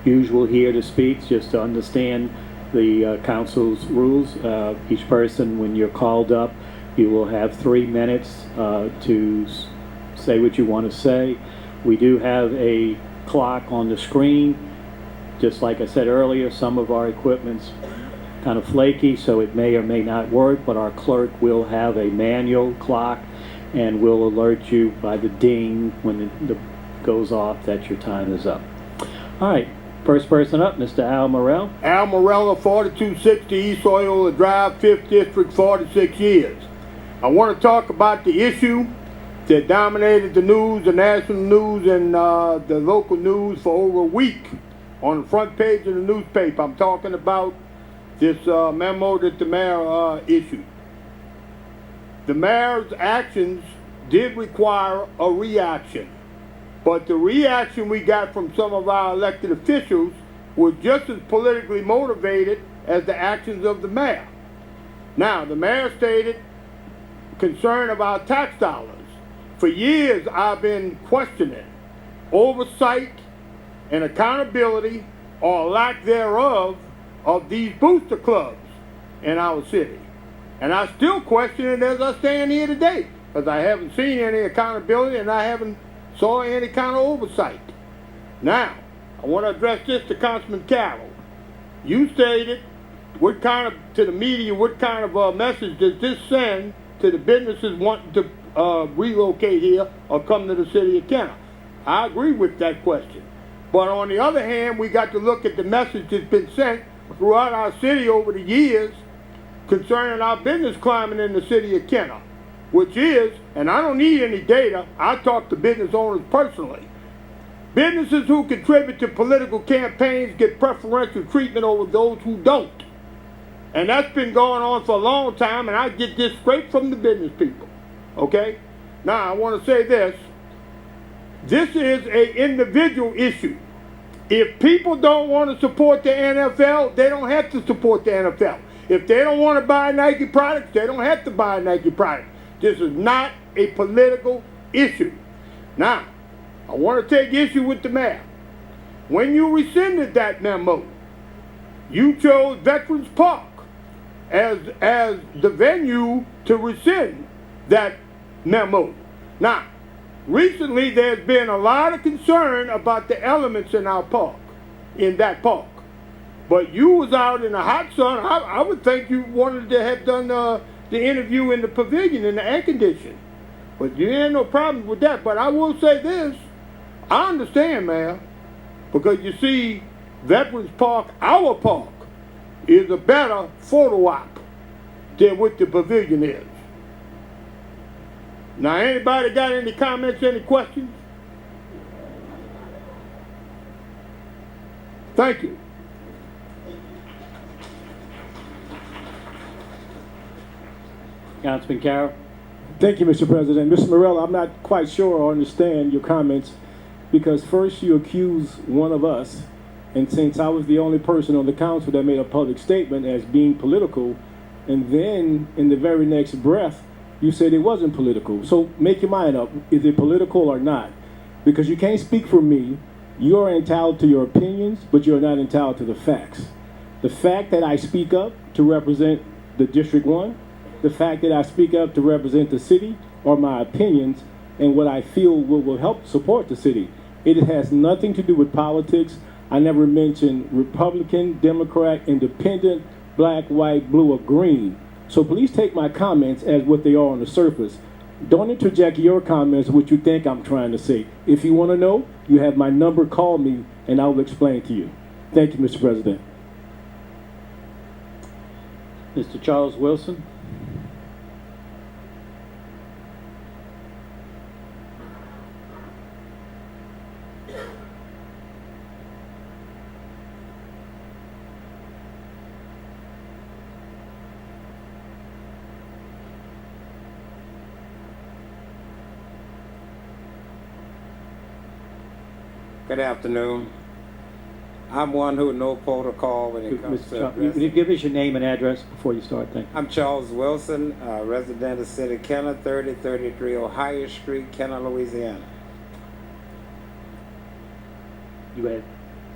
usual here to speak, just to understand the council's rules. Each person, when you're called up, you will have 3 minutes to say what you want to say. We do have a clock on the screen. Just like I said earlier, some of our equipment's kind of flaky, so it may or may not work, but our clerk will have a manual clock and will alert you by the ding when it goes off that your time is up. All right, first person up, Mr. Al Morrell. Al Morella, 4260 East Loyola Drive, 5th District, 46 years. I want to talk about the issue that dominated the news, the national news, and the local news for over a week on the front page of the newspaper. I'm talking about this memo that the mayor issued. The mayor's actions did require a reaction, but the reaction we got from some of our elected officials was just as politically motivated as the actions of the mayor. Now, the mayor stated concern about tax dollars. For years, I've been questioning oversight and accountability, or lack thereof, of these booster clubs in our city. And I still question it as I stand here today, because I haven't seen any accountability and I haven't saw any kind of oversight. Now, I want to address this to Councilman Carroll. You stated to the media, what kind of message does this send to the businesses wanting to relocate here or come to the City of Kenner? I agree with that question. But on the other hand, we got to look at the message that's been sent throughout our city over the years concerning our business climate in the City of Kenner, which is, and I don't need any data, I talk to business owners personally. Businesses who contribute to political campaigns get preferential treatment over those who don't. And that's been going on for a long time, and I get this straight from the business people. Okay? Now, I want to say this. This is an individual issue. If people don't want to support the NFL, they don't have to support the NFL. If they don't want to buy Nike products, they don't have to buy Nike products. This is not a political issue. Now, I want to take issue with the mayor. When you rescinded that memo, you chose Veterans Park as the venue to rescind that memo. Now, recently there's been a lot of concern about the elements in our park, in that park. But you was out in the hot sun. I would think you wanted to have done the interview in the pavilion in the air conditioning. But you ain't no problem with that. But I will say this, I understand, man, because you see, Veterans Park, our park, is a better photo op than what the pavilion is. Now, anybody got any comments, any questions? Thank you. Councilman Carroll? Thank you, Mr. President. Mr. Morella, I'm not quite sure or understand your comments because first you accuse one of us, and since I was the only person on the council that made a public statement as being political, and then in the very next breath, you said it wasn't political. So make your mind up. Is it political or not? Because you can't speak for me. You are entitled to your opinions, but you're not entitled to the facts. The fact that I speak up to represent the District 1, the fact that I speak up to represent the city are my opinions and what I feel will help support the city. It has nothing to do with politics. I never mentioned Republican, Democrat, Independent, black, white, blue, or green. So please take my comments as what they are on the surface. Don't interject your comments what you think I'm trying to say. If you want to know, you have my number, call me, and I will explain to you. Thank you, Mr. President. Mr. Charles Wilson? Good afternoon. I'm one who knows protocol when it comes to Would you give us your name and address before you start? Thank you. I'm Charles Wilson, resident of the city of Kenner, 3033 Ohio Street, Kenner, Louisiana. You ahead.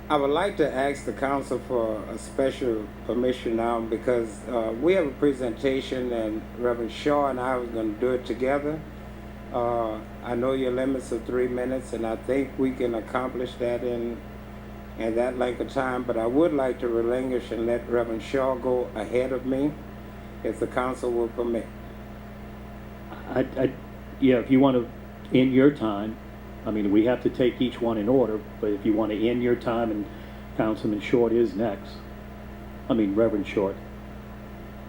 I would like to ask the council for a special permission now because we have a presentation and Reverend Shaw and I are going to do it together. I know your limits are 3 minutes, and I think we can accomplish that in that length of time, but I would like to relinquish and let Reverend Shaw go ahead of me, if the council will permit. Yeah, if you want to end your time, I mean, we have to take each one in order, but if you want to end your time, and Councilman Short is next. I mean, Reverend Short.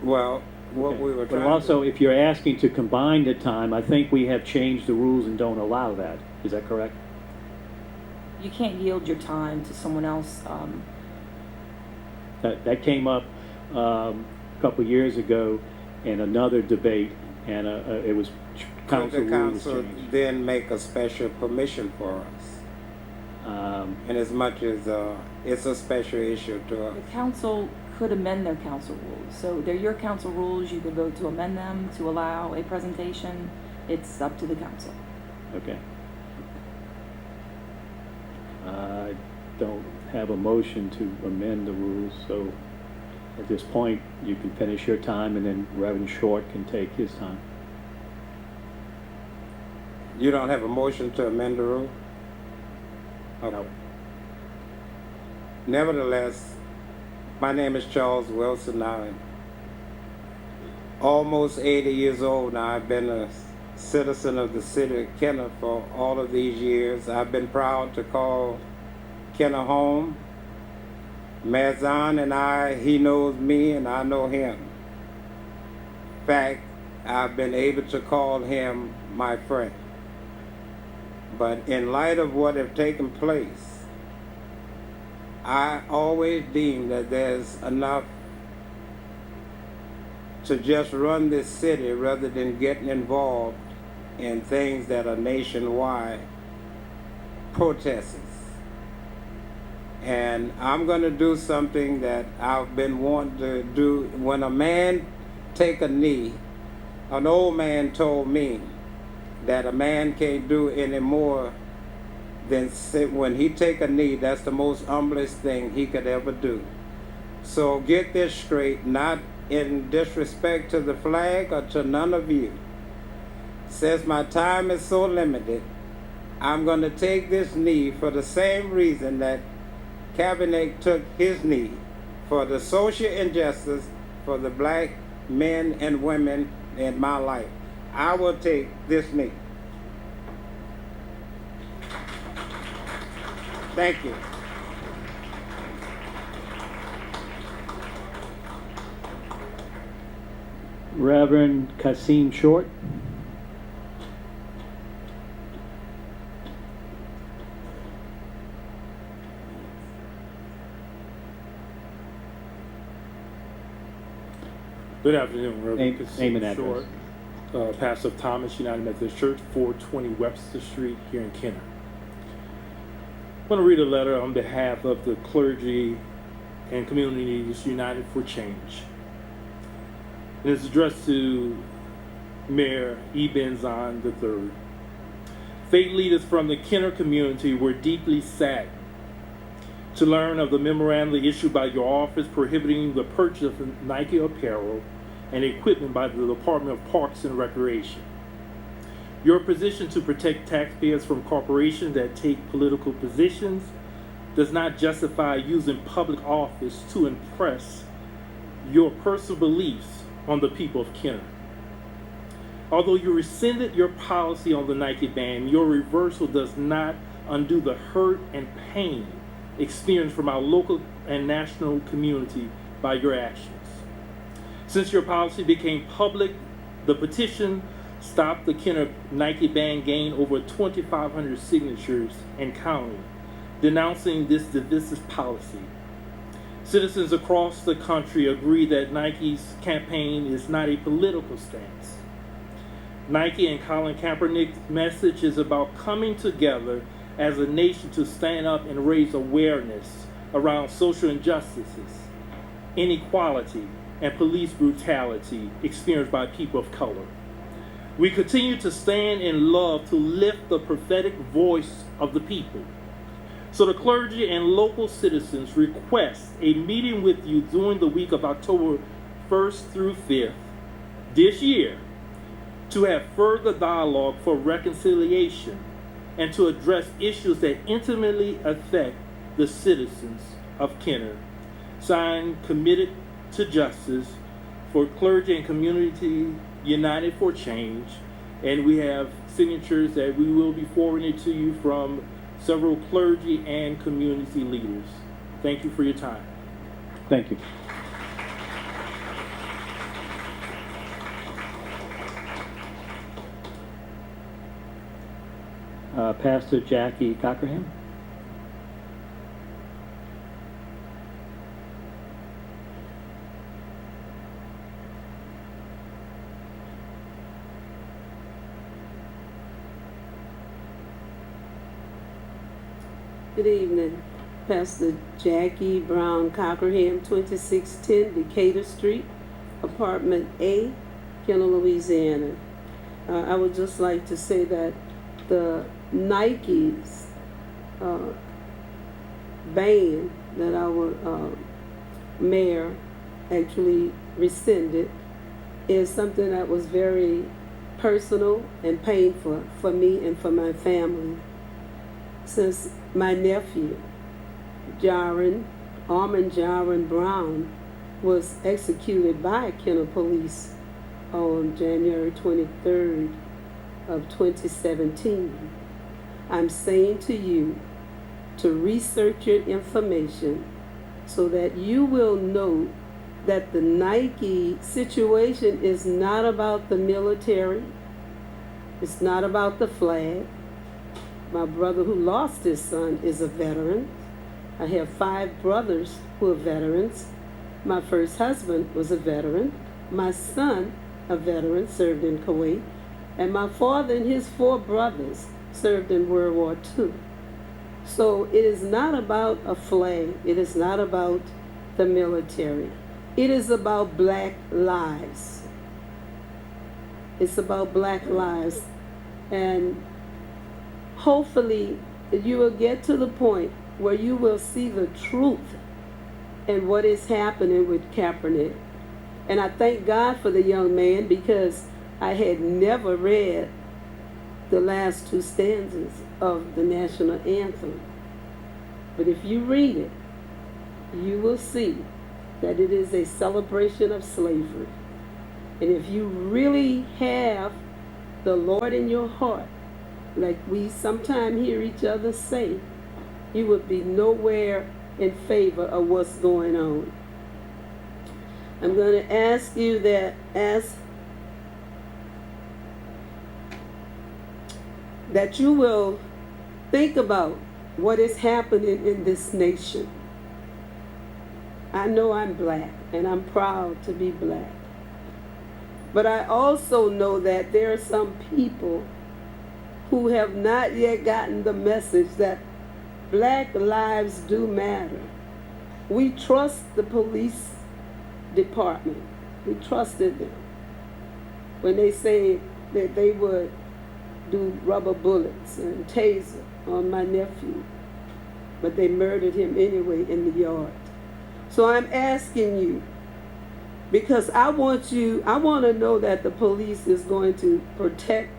Well, what Okay. we were But trying also, if you're asking to combine the time, I think we have changed the rules and don't allow that. Is that correct? You can't yield your time to someone else. That came up a couple years ago in another debate, and it was Could council the rules council changed. then make a special permission for us? And as much as it's a special issue to us. The council could amend their council rules. So they're your council rules. You could vote to amend them to allow a presentation. It's up to the council. Okay. I don't have a motion to amend the rules, so at this point, you can finish your time, and then Reverend Short can take his time. You don't have a motion to amend the rule? Okay. No. Nevertheless, my name is Charles Wilson. I'm almost 80 years old now. I've been a citizen of the city of Kenner for all of these years. I've been proud to call Kenner home. Mazan and I, he knows me and I know him. In fact, I've been able to call him my friend. But in light of what have taken place, I always deem that there's enough to just run this city rather than getting involved and things that are nationwide protests. And I'm going to do something that I've been wanting to do. When a man take a knee, an old man told me that a man can't do any more than sit. When he take a knee, that's the most humblest thing he could ever do. So get this straight, not in disrespect to the flag or to none of you. Since my time is so limited, I'm going to take this knee for the same reason that Kaepernick took his knee, for the social injustice for the black men and women in my life. I will take this knee. Thank you. Reverend Kasim Short. Good afternoon, Reverend Name Kasim and Short, pastor of Thomas United Methodist Church, 420 Webster Street here in Kenner. I want to read a letter on behalf of the clergy and communities united for change. It is addressed to Mayor Eben Zahn III. Faith leaders from the Kenner community were deeply saddened to learn of the memorandum issued by your office prohibiting the purchase of Nike apparel and equipment by the Department of Parks and Recreation. Your position to protect taxpayers from corporations that take political positions does not justify using public office to impress your personal beliefs on the people of Kenner. Although you rescinded your policy on the Nike ban, your reversal does not undo the hurt and pain experienced from our local and national community by your actions. Since your policy became public, the petition Stop the Kenner Nike ban gained over 2,500 signatures and counting, denouncing this divisive policy. Citizens across the country agree that Nike's campaign is not a political stance. Nike and Colin Kaepernick's message is about coming together as a nation to stand up and raise awareness around social injustices, inequality, and police brutality experienced by people of color. We continue to stand in love to lift the prophetic voice of the people. So the clergy and local citizens request a meeting with you during the week of October 1st through 5th this year to have further dialogue for reconciliation and to address issues that intimately affect the citizens of Kenner. Signed, Committed to Justice for Clergy and Community United for Change. And we have signatures that we will be forwarding to you from several clergy and community leaders. Thank you for your time. Thank you. Pastor Jackie Cockerham. Good evening, Pastor Jackie Brown Cockerham, 2610 Decatur Street, Apartment A, Kenner, Louisiana. I would just like to say that the Nike's ban that our mayor actually rescinded is something that was very personal and painful for me and for my family. Since my nephew, Armond Jaron Brown, was executed by Kenner Police on January 23rd of 2017, I'm saying to you to research your information so that you will know that the Nike situation is not about the military, it's not about the flag. My brother who lost his son is a veteran. I have 5 brothers who are veterans. My first husband was a veteran. My son, a veteran, served in Kuwait. And my father and his 4 brothers served in World War II. So it is not about a flag. It is not about the military. It is about black lives. It's about black lives. And hopefully you will get to the point where you will see the truth in what is happening with Kaepernick. And I thank God for the young man, because I had never read the last 2 stanzas of the national anthem. But if you read it, you will see that it is a celebration of slavery. And if you really have the Lord in your heart, like we sometimes hear each other say, you would be nowhere in favor of what's going on. I'm going to ask you that that you will think about what is happening in this nation. I know I'm black, and I'm proud to be black. But I also know that there are some people who have not yet gotten the message that black lives do matter. We trust the police department. We trusted them when they say that they would do rubber bullets and taser on my nephew, but they murdered him anyway in the yard. So I'm asking you, because I want to know that the police is going to protect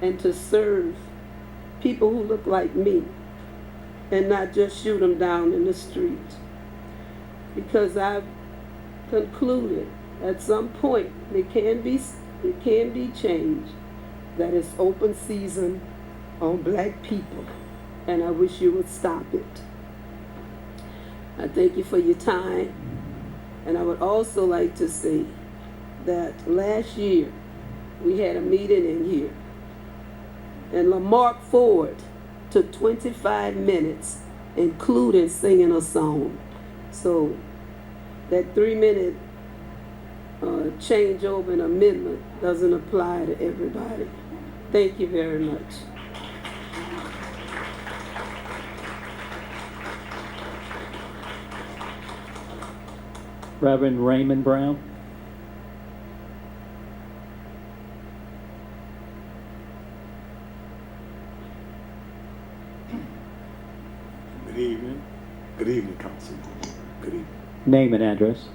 and to serve people who look like me, and not just shoot them down in the street. Because I've concluded at some point it can be changed, that it's open season on black people, and I wish you would stop it. I thank you for your time, and I would also like to say that last year we had a meeting in here, and Lamarck Ford took 25 minutes, including singing a song. So that 3-minute changeover and amendment doesn't apply to everybody. Thank you very much. Reverend Raymond Brown. Good evening. Good evening, Council. Good evening. Name and address.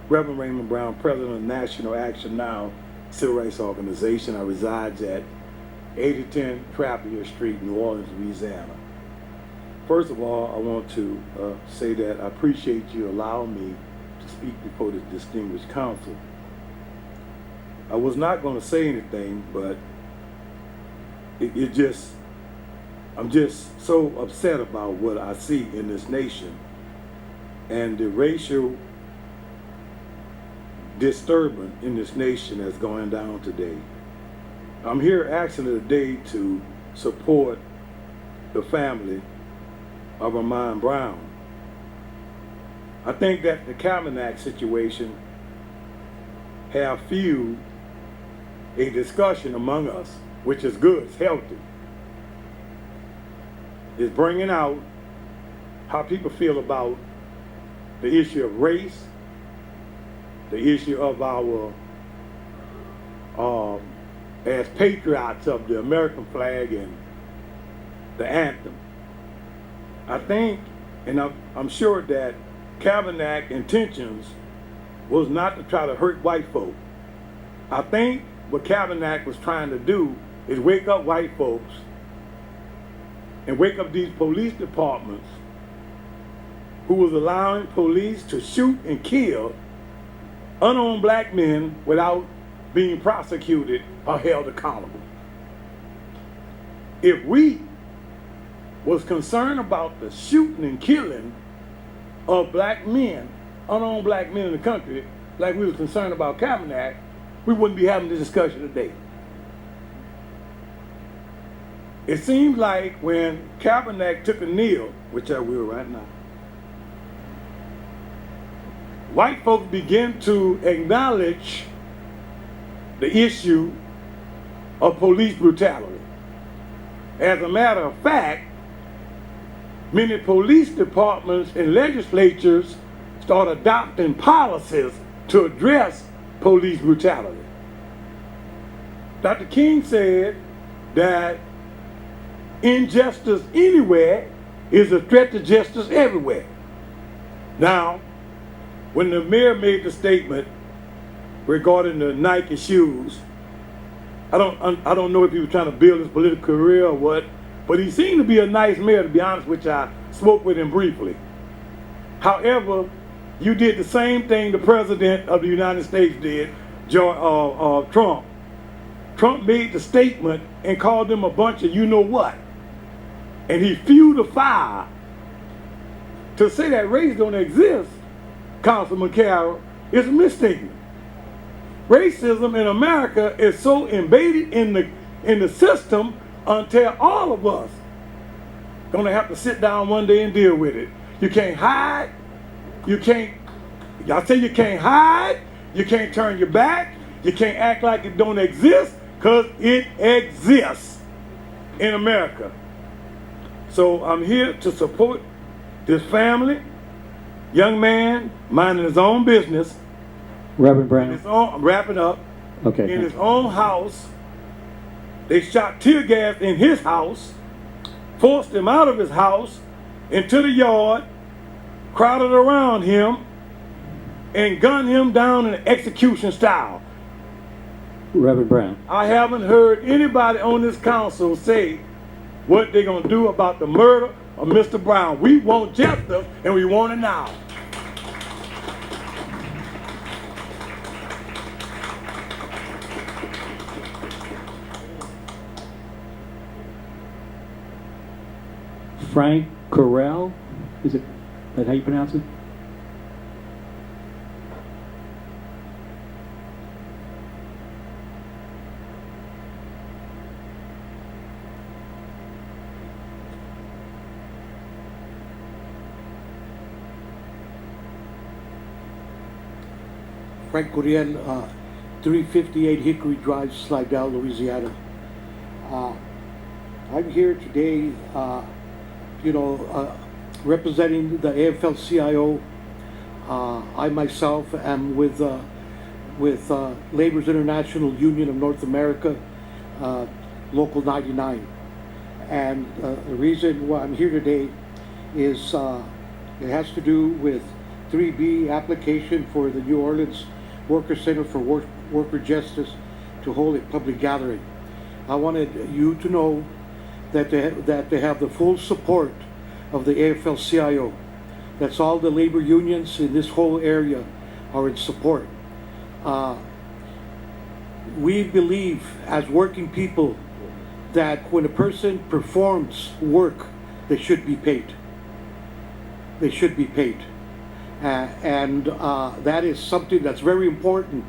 Reverend Raymond Brown, President of National Action Now Civil Rights Organization. I reside at 8010 Trappier Street, New Orleans, Louisiana. First of all, I want to say that I appreciate you allowing me to speak before this distinguished council. I was not going to say anything, but I'm just so upset about what I see in this nation and the racial disturbance in this nation that's going down today. I'm here actually today to support the family of Armand Brown. I think that the Kaepernick situation have fueled a discussion among us, which is good, it's healthy. It's bringing out how people feel about the issue of race, the issue of our, as patriots of the American flag and the anthem. I think, and I'm sure that Kaepernick's intentions was not to try to hurt white folk. I think what Kaepernick was trying to do is wake up white folks and wake up these police departments who was allowing police to shoot and kill unarmed black men without being prosecuted or held accountable. If we was concerned about the shooting and killing of black men, unarmed black men in the country, like we was concerned about Kaepernick, we wouldn't be having this discussion today. It seems like when Kaepernick took a kneel, which I will right now, white folks begin to acknowledge the issue of police brutality. As a matter of fact, many police departments and legislatures start adopting policies to address police brutality. Dr. King said that injustice anywhere is a threat to justice everywhere. Now, when the mayor made the statement regarding the Nike shoes, I don't know if he was trying to build his political career or what, but he seemed to be a nice mayor, to be honest with you. I spoke with him briefly. However, you did the same thing the President of the United States did, Trump. Trump made the statement and called them a bunch of you-know-what. And he fueled the fire. To say that race don't exist, Councilman Carroll, is a misstatement. Racism in America is so embedded in the system until all of us gonna have to sit down one day and deal with it. You can't hide. Y'all say you can't hide. You can't turn your back. You can't act like it don't exist, because it exists in America. So I'm here to support this family, young man minding his own business. Reverend Brown. I'm wrapping up. Okay. In his own house. They shot tear gas in his house, forced him out of his house into the yard, crowded around him, and gunned him down in execution style. Reverend Brown. I haven't heard anybody on this council say what they're going to do about the murder of Mr. Brown. We want justice, and we want it now. Frank Carell, is that how you pronounce it? Frank Curiel, 358 Hickory Drive, Slidell, Louisiana. I'm here today, representing the AFL-CIO. I myself am with Labor's International Union of North America, Local 99. And the reason why I'm here today is it has to do with 3B application for the New Orleans Worker Center for Worker Justice to hold a public gathering. I wanted you to know that they have the full support of the AFL-CIO. That's all the labor unions in this whole area are in support. We believe as working people that when a person performs work, they should be paid. They should be paid. And that is something that's very important,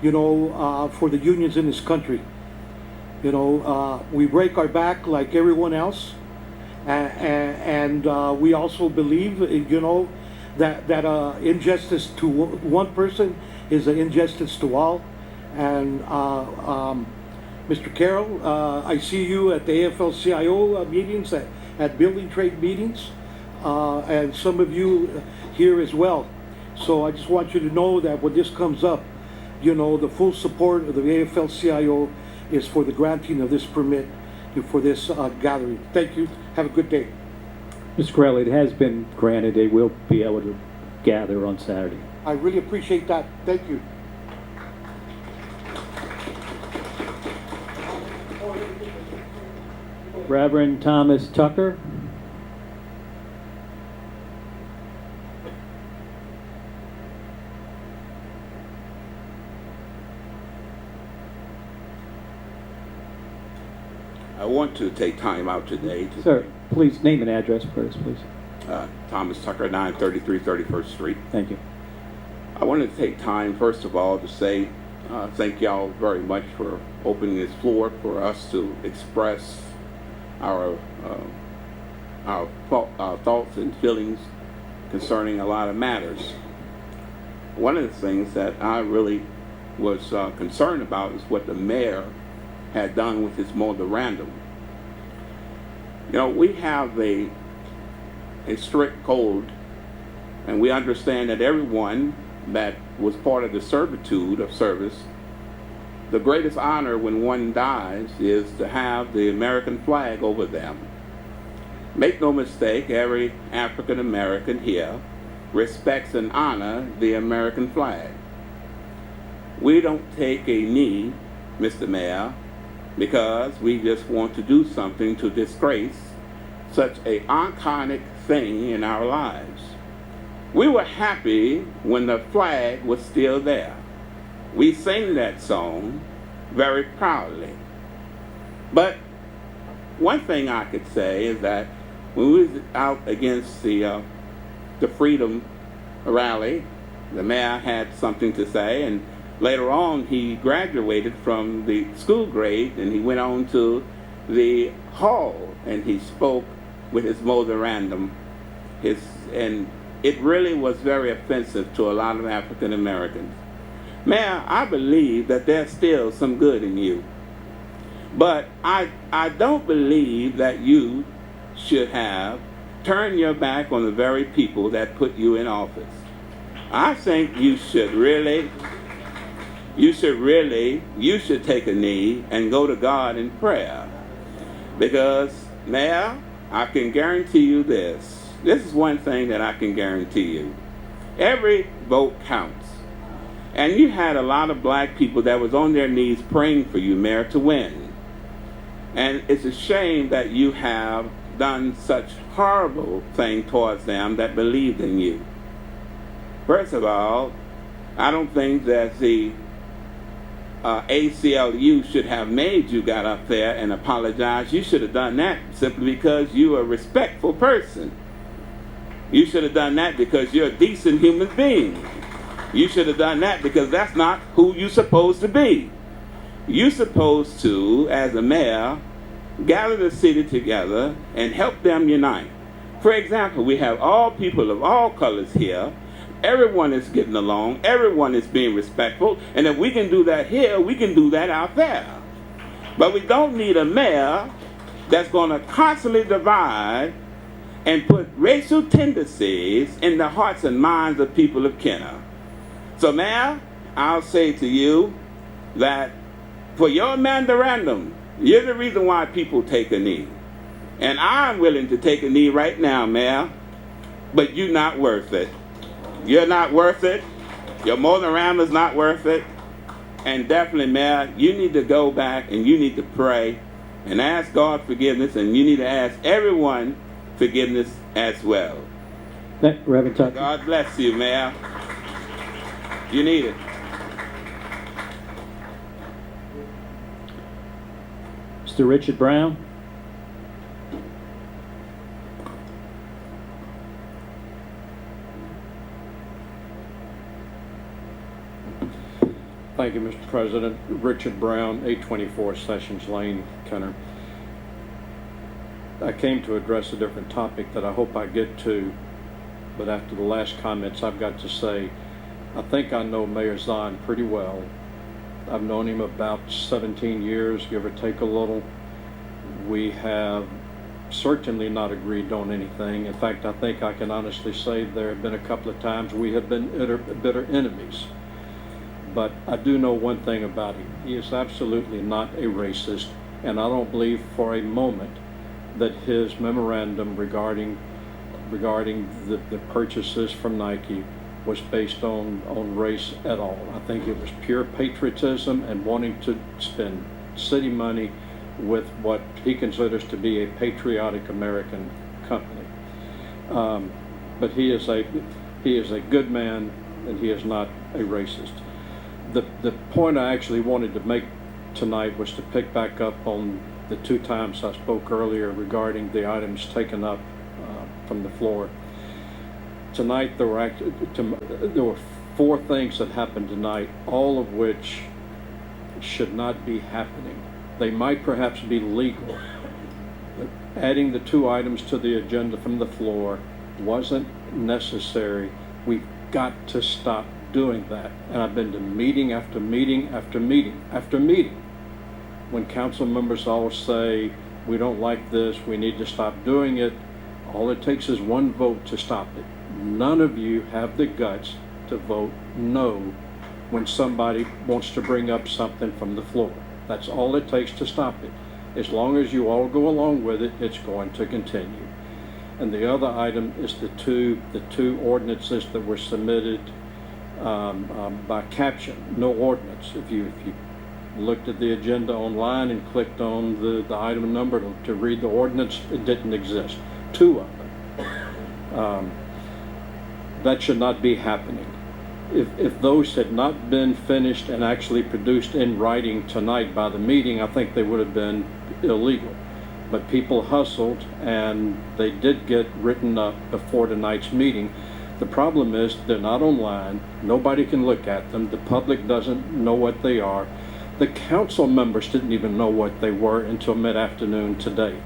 for the unions in this country. We break our back like everyone else, and we also believe, that injustice to one person is an injustice to all. And Mr. Carroll, I see you at the AFL-CIO meetings, at building trade meetings, and some of you here as well. So I just want you to know that when this comes up, the full support of the AFL-CIO is for the granting of this permit for this gathering. Thank you. Have a good day. Mr. Corelli, it has been granted. They will be able to gather on Saturday. I really appreciate that. Thank you. Reverend Thomas Tucker. I want to take time out today to... Sir, please name and address first, please. Thomas Tucker, 933 31st Street. Thank you. I wanted to take time, first of all, to say thank y'all very much for opening this floor for us to express our thoughts and feelings concerning a lot of matters. One of the things that I really was concerned about is what the mayor had done with his memorandum. You know, we have a strict code, and we understand that everyone that was part of the servitude of service, the greatest honor when one dies is to have the American flag over them. Make no mistake, every African American here respects and honors the American flag. We don't take a knee, Mr. Mayor, because we just want to do something to disgrace such an iconic thing in our lives. We were happy when the flag was still there. We sing that song very proudly. But one thing I could say is that when we was out against the Freedom Rally, the mayor had something to say, and later on he graduated from the school grade and he went on to the hall and he spoke with his memorandum. And it really was very offensive to a lot of African Americans. Mayor, I believe that there's still some good in you. But I don't believe that you should have turned your back on the very people that put you in office. I think you should take a knee and go to God in prayer. Because, Mayor, I can guarantee you this. This is one thing that I can guarantee you. Every vote counts. And you had a lot of black people that was on their knees praying for you, Mayor, to win. And it's a shame that you have done such horrible thing towards them that believed in you. First of all, I don't think that the ACLU should have made you got up there and apologize. You should have done that simply because you're a respectful person. You should have done that because you're a decent human being. You should have done that because that's not who you're supposed to be. You're supposed to, as a mayor, gather the city together and help them unite. For example, we have all people of all colors here. Everyone is getting along. Everyone is being respectful. And if we can do that here, we can do that out there. But we don't need a mayor that's going to constantly divide and put racial tendencies in the hearts and minds of people of Kenner. So, Mayor, I'll say to you that for your memorandum, you're the reason why people take a knee. And I'm willing to take a knee right now, Mayor, but you're not worth it. You're not worth it. Your memorandum's not worth it. And definitely, Mayor, you need to go back and you need to pray and ask God forgiveness, and you need to ask everyone forgiveness as well. Reverend Tucker. God bless you, Mayor. You need it. Mr. Richard Brown. Thank you, Mr. President. Richard Brown, 824 Sessions Lane, Kenner. I came to address a different topic that I hope I get to, but after the last comments, I've got to say, I think I know Mayor Zahn pretty well. I've known him about 17 years, give or take a little. We have certainly not agreed on anything. In fact, I think I can honestly say there have been a couple of times we have been bitter enemies. But I do know one thing about him. He is absolutely not a racist, and I don't believe for a moment that his memorandum regarding the purchases from Nike was based on race at all. I think it was pure patriotism and wanting to spend city money with what he considers to be a patriotic American company. But he is a good man, and he is not a racist. The point I actually wanted to make tonight was to pick back up on the two times I spoke earlier regarding the items taken up from the floor. Tonight there were four things that happened tonight, all of which should not be happening. They might perhaps be legal, but adding the two items to the agenda from the floor wasn't necessary. We've got to stop doing that. And I've been to meeting after meeting after meeting after meeting when council members all say, we don't like this, we need to stop doing it, all it takes is one vote to stop it. None of you have the guts to vote no when somebody wants to bring up something from the floor. That's all it takes to stop it. As long as you all go along with it, it's going to continue. And the other item is the two ordinances that were submitted by caption, no ordinance. If you looked at the agenda online and clicked on the item number to read the ordinance, it didn't exist. Two of them. That should not be happening. If those had not been finished and actually produced in writing tonight by the meeting, I think they would have been illegal. But people hustled and they did get written up before tonight's meeting. The problem is they're not online. Nobody can look at them. The public doesn't know what they are. The council members didn't even know what they were until mid-afternoon today.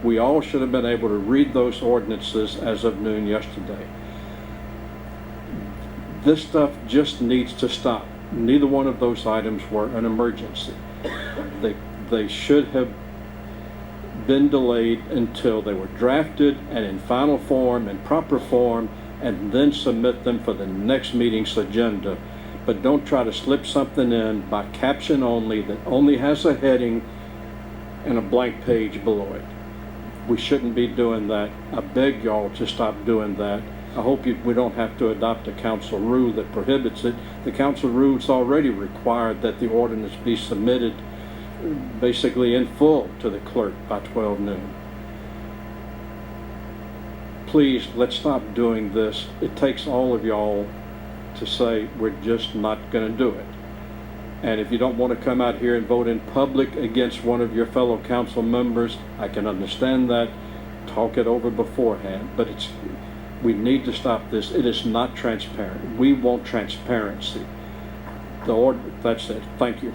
We all should have been able to read those ordinances as of noon yesterday. This stuff just needs to stop. Neither one of those items were an emergency. They should have been delayed until they were drafted and in final form and proper form, and then submit them for the next meeting's agenda. But don't try to slip something in by caption only that only has a heading and a blank page below it. We shouldn't be doing that. I beg y'all to stop doing that. I hope we don't have to adopt a council rule that prohibits it. The council rules already required that the ordinance be submitted basically in full to the clerk by 12 noon. Please, let's stop doing this. It takes all of y'all to say we're just not going to do it. And if you don't want to come out here and vote in public against one of your fellow council members, I can understand that. Talk it over beforehand. But we need to stop this. It is not transparent. We want transparency. That's it. Thank you.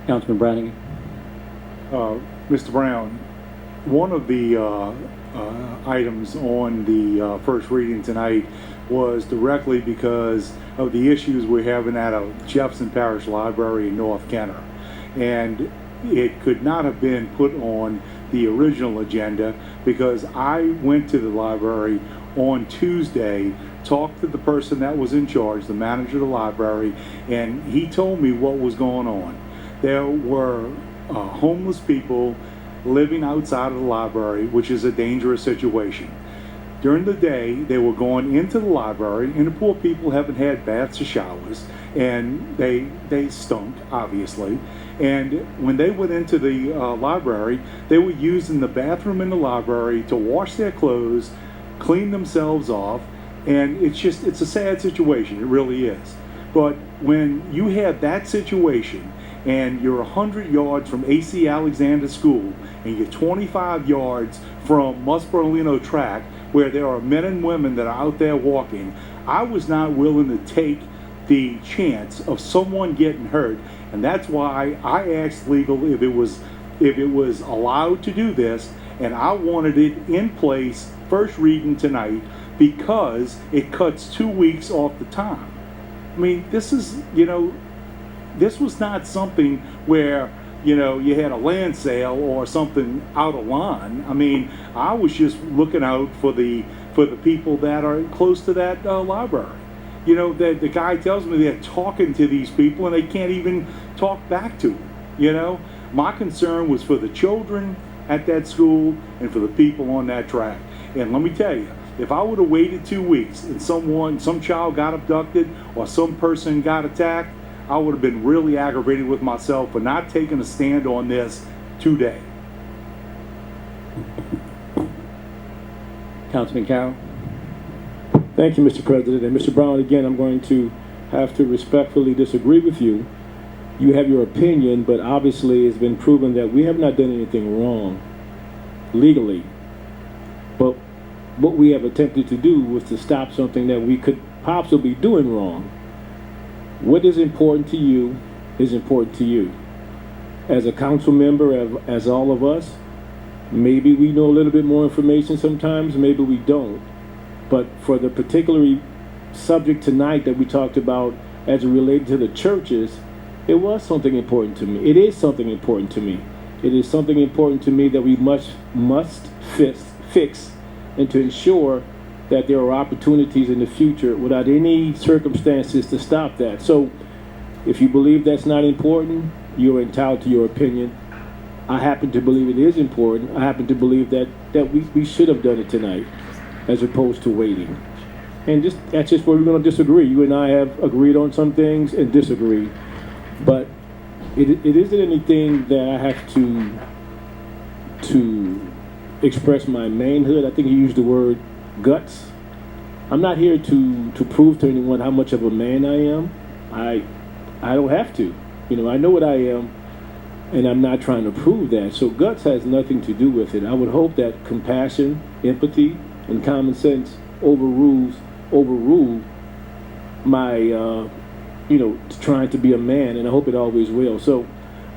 Councilman Brannigan. Mr. Brown, one of the items on the first reading tonight was directly because of the issues we're having at a Jefferson Parish Library in North Kenner. And it could not have been put on the original agenda because I went to the library on Tuesday, talked to the person that was in charge, the manager of the library, and he told me what was going on. There were homeless people living outside of the library, which is a dangerous situation. During the day, they were going into the library, and the poor people haven't had baths or showers, and they stunk, obviously. And when they went into the library, they were using the bathroom in the library to wash their clothes, clean themselves off, and it's a sad situation. It really is. But when you have that situation, and you're 100 yards from A.C. Alexander School, and you're 25 yards from Musperlino Track, where there are men and women that are out there walking, I was not willing to take the chance of someone getting hurt, and that's why I asked legal if it was allowed to do this, and I wanted it in place first reading tonight because it cuts 2 weeks off the time. I mean, this was not something where, you had a land sale or something out of line. I mean, I was just looking out for the people that are close to that library. The guy tells me they're talking to these people and they can't even talk back to them. My concern was for the children at that school and for the people on that track. And let me tell you, if I would have waited 2 weeks and some child got abducted or some person got attacked, I would have been really aggravated with myself for not taking a stand on this today. Councilman Carroll. Thank you, Mr. President. And Mr. Brown, again, I'm going to have to respectfully disagree with you. You have your opinion, but obviously it's been proven that we have not done anything wrong legally. But what we have attempted to do was to stop something that we could possibly be doing wrong. What is important to you is important to you. As a council member, as all of us, maybe we know a little bit more information sometimes, maybe we don't. But for the particular subject tonight that we talked about as it related to the churches, it was something important to me. It is something important to me. It is something important to me that we must fix and to ensure that there are opportunities in the future without any circumstances to stop that. So if you believe that's not important, you're entitled to your opinion. I happen to believe it is important. I happen to believe that we should have done it tonight as opposed to waiting. And that's just where we're going to disagree. You and I have agreed on some things and disagreed. But it isn't anything that I have to express my manhood. I think you used the word guts. I'm not here to prove to anyone how much of a man I am. I don't have to. You know, I know what I am, and I'm not trying to prove that. So guts has nothing to do with it. I would hope that compassion, empathy, and common sense overrule my trying to be a man, and I hope it always will. So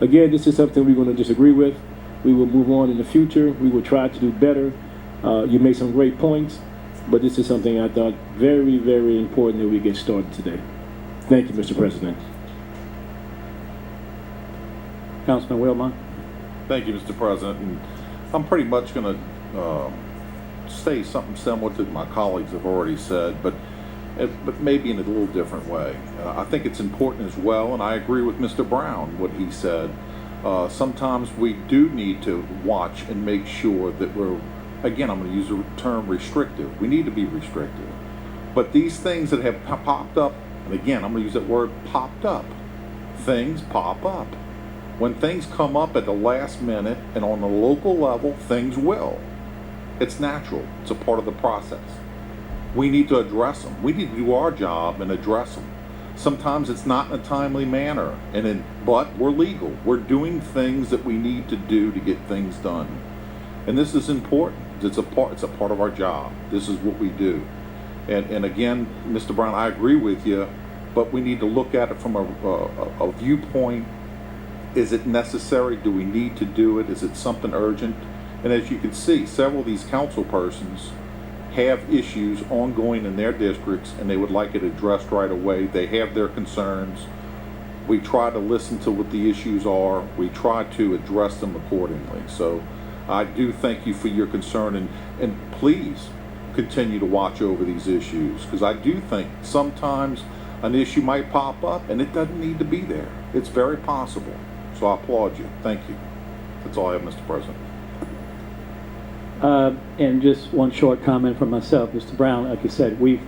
again, this is something we're going to disagree with. We will move on in the future. We will try to do better. You made some great points, but this is something I thought very, very important that we get started today. Thank you, Mr. President. Councilman Wilmot. Thank you, Mr. President. And I'm pretty much going to say something similar to my colleagues have already said, but maybe in a little different way. I think it's important as well, and I agree with Mr. Brown, what he said. Sometimes we do need to watch and make sure that we're, again, I'm going to use the term restrictive. We need to be restrictive. But these things that have popped up, and again, I'm going to use that word popped up, things pop up. When things come up at the last minute and on the local level, things will. It's natural. It's a part of the process. We need to address them. We need to do our job and address them. Sometimes it's not in a timely manner, but we're legal. We're doing things that we need to do to get things done. And this is important. It's a part of our job. This is what we do. And again, Mr. Brown, I agree with you, but we need to look at it from a viewpoint. Is it necessary? Do we need to do it? Is it something urgent? And as you can see, several of these council persons have issues ongoing in their districts and they would like it addressed right away. They have their concerns. We try to listen to what the issues are. We try to address them accordingly. So I do thank you for your concern, and please continue to watch over these issues, because I do think sometimes an issue might pop up and it doesn't need to be there. It's very possible. So I applaud you. Thank you. That's all I have, Mr. President. And just one short comment from myself, Mr. Brown. Like you said, we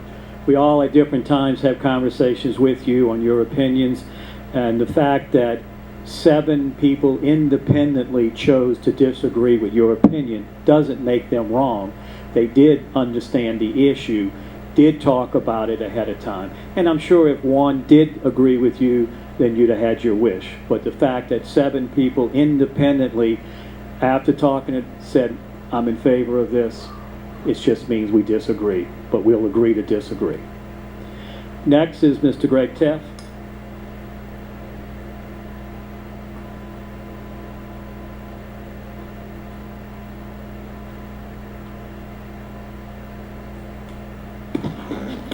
all at different times have conversations with you on your opinions, and the fact that 7 people independently chose to disagree with your opinion doesn't make them wrong. They did understand the issue, did talk about it ahead of time, and I'm sure if one did agree with you, then you'd have had your wish. But the fact that 7 people independently, after talking it, said, I'm in favor of this, it just means we disagree, but we'll agree to disagree. Next is Mr. Greg Teff.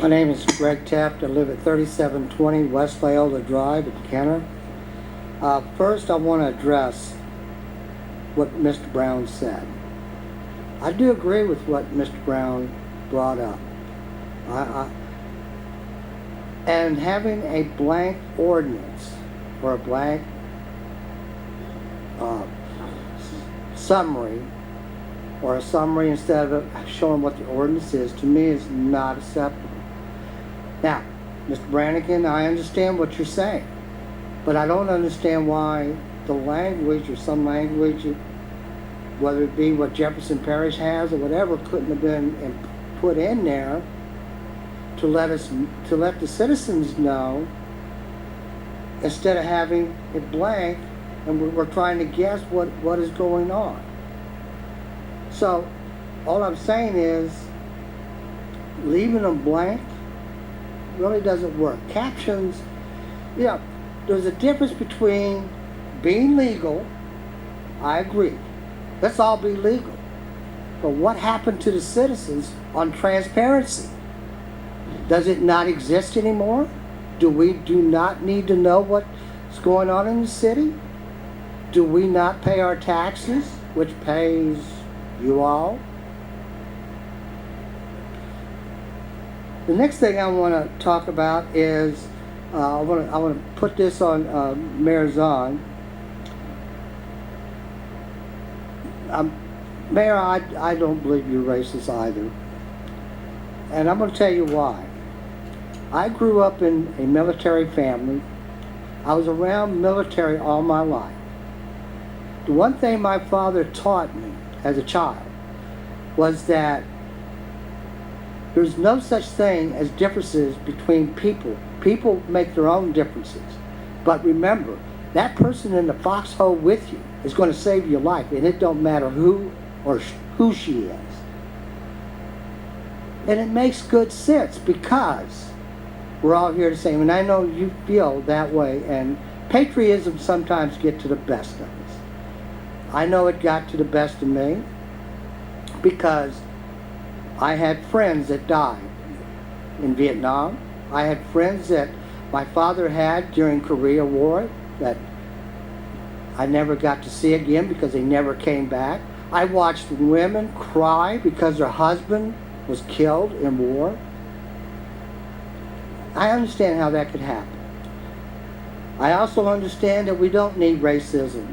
My name is Greg Taft. I live at 3720 West Loyola Drive at Kenner. First, I want to address what Mr. Brown said. I do agree with what Mr. Brown brought up. And having a blank ordinance or a blank summary, or a summary instead of showing what the ordinance is, to me is not acceptable. Now, Mr. Brannigan, I understand what you're saying, but I don't understand why the language or some language, whether it be what Jefferson Parish has or whatever, couldn't have been put in there to let the citizens know, instead of having it blank and we're trying to guess what is going on. So all I'm saying is leaving them blank really doesn't work. Captions, there's a difference between being legal. I agree. Let's all be legal. But what happened to the citizens on transparency? Does it not exist anymore? Do we do not need to know what's going on in the city? Do we not pay our taxes, which pays you all? The next thing I want to talk about is I want to put this on Mayor Zahn. Mayor, I don't believe you're racist either. And I'm going to tell you why. I grew up in a military family. I was around military all my life. The one thing my father taught me as a child was that there's no such thing as differences between people. People make their own differences. But remember, that person in the foxhole with you is going to save your life, and it don't matter who or who she is. And it makes good sense because we're all here the same. And I know you feel that way, and patriotism sometimes gets to the best of us. I know it got to the best of me because I had friends that died in Vietnam. I had friends that my father had during Korea War that I never got to see again because they never came back. I watched women cry because their husband was killed in war. I understand how that could happen. I also understand that we don't need racism.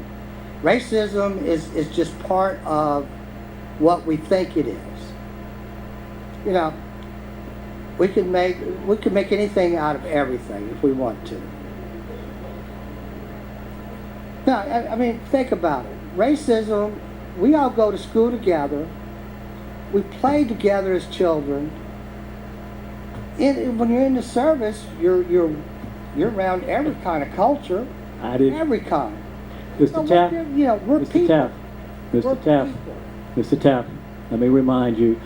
Racism is just part of what we think it is. You know, we can make anything out of everything if we want to. No, I mean, think about it. Racism, we all go to school together. We play together as children. When you're in the service, you're around every kind of culture. Every kind. Mr. Tapp, we're Mr. people. Tapp, Mr. We're Tapp, people. Mr. Tapp, let me remind you,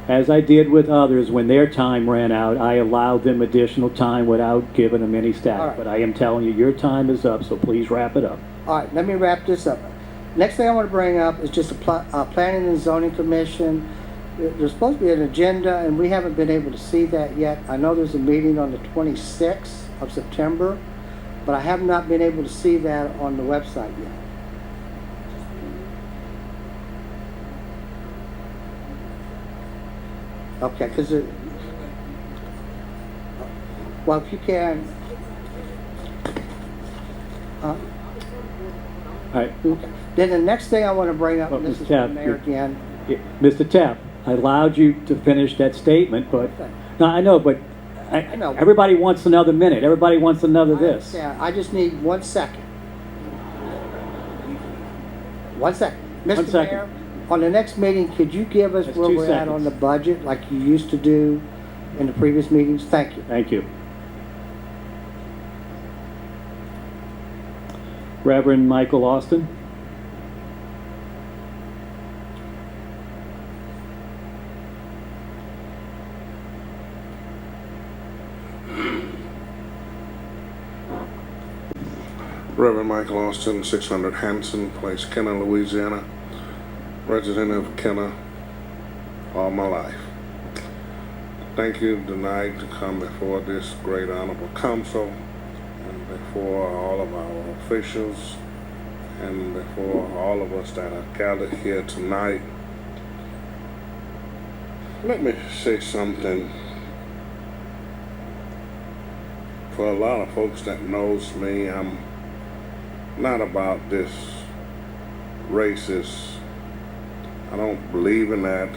as I did with others, when their time ran out, I allowed them additional time without giving them any static. All right. But I am telling you, your time is up, so please wrap it up. All right, let me wrap this up. Next thing I want to bring up is just a Planning and Zoning Commission. There's supposed to be an agenda, and we haven't been able to see that yet. I know there's a meeting on the 26th of September, but I have not been able to see that on the website yet. Okay, because well, if you can. All right. Okay. Then the next thing I want to bring up, Well, and this Mr. is Tapp, for the mayor again. Mr. Tapp, I allowed you to finish that statement, but, Okay. no, I know, but I know. everybody wants another minute. Everybody wants another this. Yeah, I just need 1 second. 1 second. 1 Mr. second. Mayor, on the next meeting, could you give us That's where 2 we're at on seconds. the budget like you used to do in the previous meetings? Thank you. Thank you. Reverend Michael Austin. Reverend Michael Austin, 600 Hanson Place, Kenner, Louisiana. Resident of Kenner all my life. Thank you tonight to come before this great honorable council and before all of our officials and before all of us that are gathered here tonight. Let me say something. For a lot of folks that knows me, I'm not about this racist. I don't believe in that.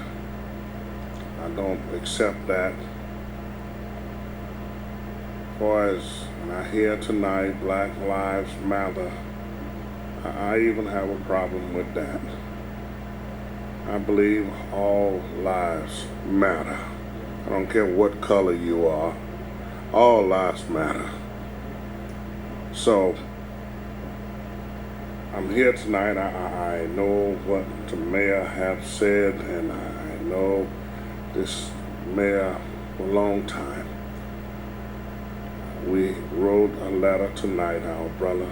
I don't accept that. As far as when I hear tonight Black Lives Matter, I even have a problem with that. I believe all lives matter. I don't care what color you are. All lives matter. So, I'm here tonight. I know what the mayor have said, and I know this mayor for a long time. We wrote a letter tonight. Our brother,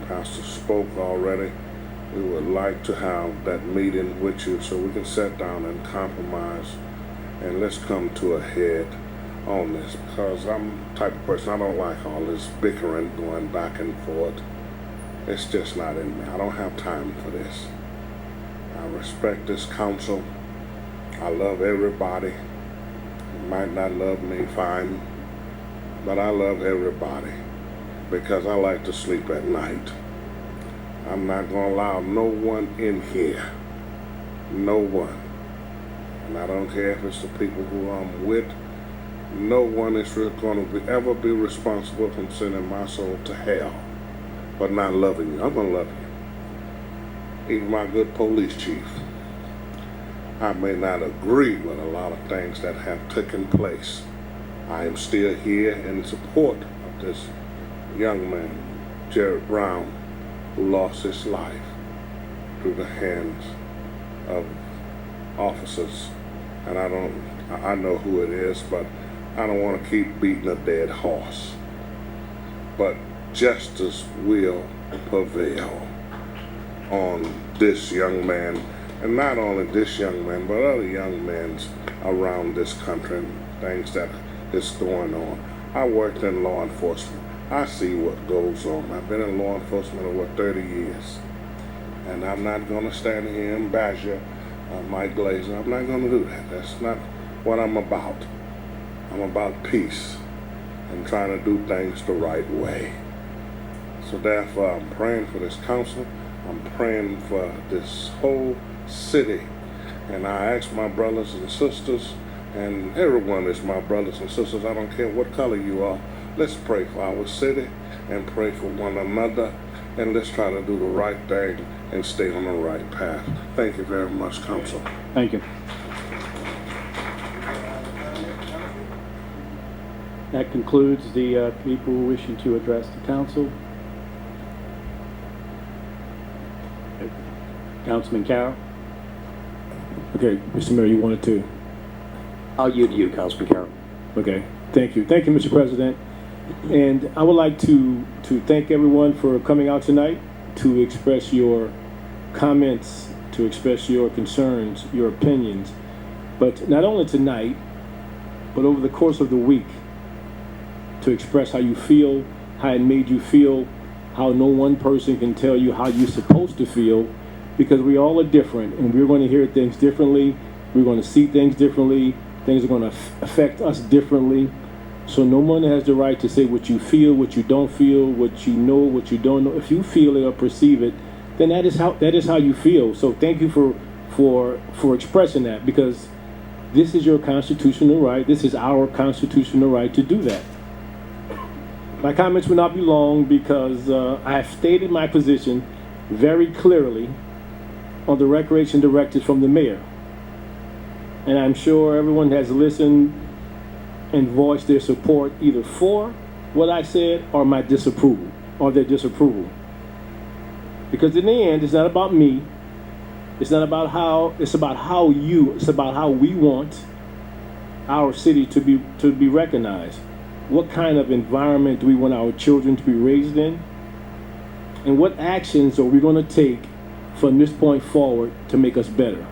Pastor, spoke already. We would like to have that meeting with you so we can sit down and compromise and let's come to a head on this because I'm the type of person, I don't like all this bickering going back and forth. It's just not in me. I don't have time for this. I respect this council. I love everybody. You might not love me, fine, but I love everybody because I like to sleep at night. I'm not going to allow no one in here, no one. And I don't care if it's the people who I'm with. No one is going to ever be responsible for sending my soul to hell, but not loving you. I'm going to love you. Even my good police chief. I may not agree with a lot of things that have taken place. I am still here in support of this young man, Jared Brown, who lost his life through the hands of officers. And I know who it is, but I don't want to keep beating a dead horse. But justice will prevail on this young man, and not only this young man, but other young men around this country and things that is going on. I worked in law enforcement. I see what goes on. I've been in law enforcement over 30 years. And I'm not going to stand here and badger Mike Glazer. I'm not going to do that. That's not what I'm about. I'm about peace and trying to do things the right way. So therefore, I'm praying for this council. I'm praying for this whole city. And I ask my brothers and sisters, and everyone is my brothers and sisters, I don't care what color you are, let's pray for our city and pray for one another, and let's try to do the right thing and stay on the right path. Thank you very much, council. Thank you. That concludes the people wishing to address the council. Councilman Carroll? Okay, Mr. Mayor, you wanted to? I'll yield to you, Councilman Carroll. Okay, thank you. Thank you, Mr. President. And I would like to thank everyone for coming out tonight to express your comments, to express your concerns, your opinions. But not only tonight, but over the course of the week, to express how you feel, how it made you feel, how no one person can tell you how you're supposed to feel, because we all are different and we're going to hear things differently. We're going to see things differently. Things are going to affect us differently. So no one has the right to say what you feel, what you don't feel, what you know, what you don't know. If you feel it or perceive it, then that is how you feel. So thank you for expressing that, because this is your constitutional right. This is our constitutional right to do that. My comments will not be long because I have stated my position very clearly on the recreation directives from the mayor. And I'm sure everyone has listened and voiced their support either for what I said or my disapproval, or their disapproval. Because in the end, it's not about me. It's about how we want our city to be recognized. What kind of environment do we want our children to be raised in? And what actions are we going to take from this point forward to make us better?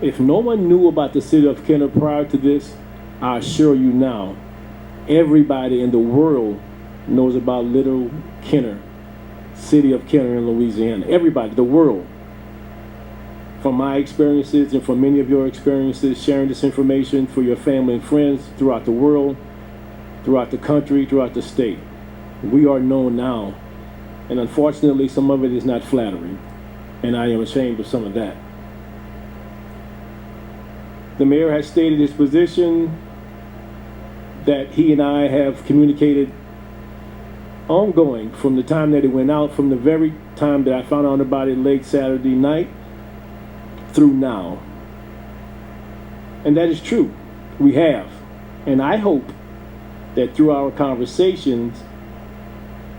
If no one knew about the city of Kenner prior to this, I assure you now, everybody in the world knows about Little Kenner, city of Kenner in Louisiana. Everybody, the world. From my experiences and from many of your experiences, sharing this information for your family and friends throughout the world, throughout the country, throughout the state. We are known now. And unfortunately, some of it is not flattering. And I am ashamed of some of that. The mayor has stated his position that he and I have communicated ongoing from the time that it went out, from the very time that I found out about it late Saturday night through now. And that is true. We have. And I hope that through our conversations,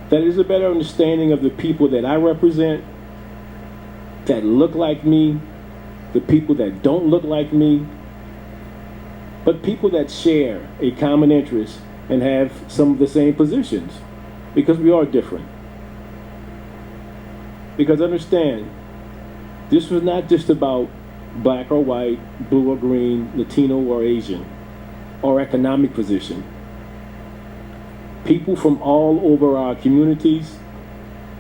that is a better understanding of the people that I represent, that look like me, the people that don't look like me, but people that share a common interest and have some of the same positions, because we are different. Because understand, this was not just about black or white, blue or green, Latino or Asian, or economic position. People from all over our communities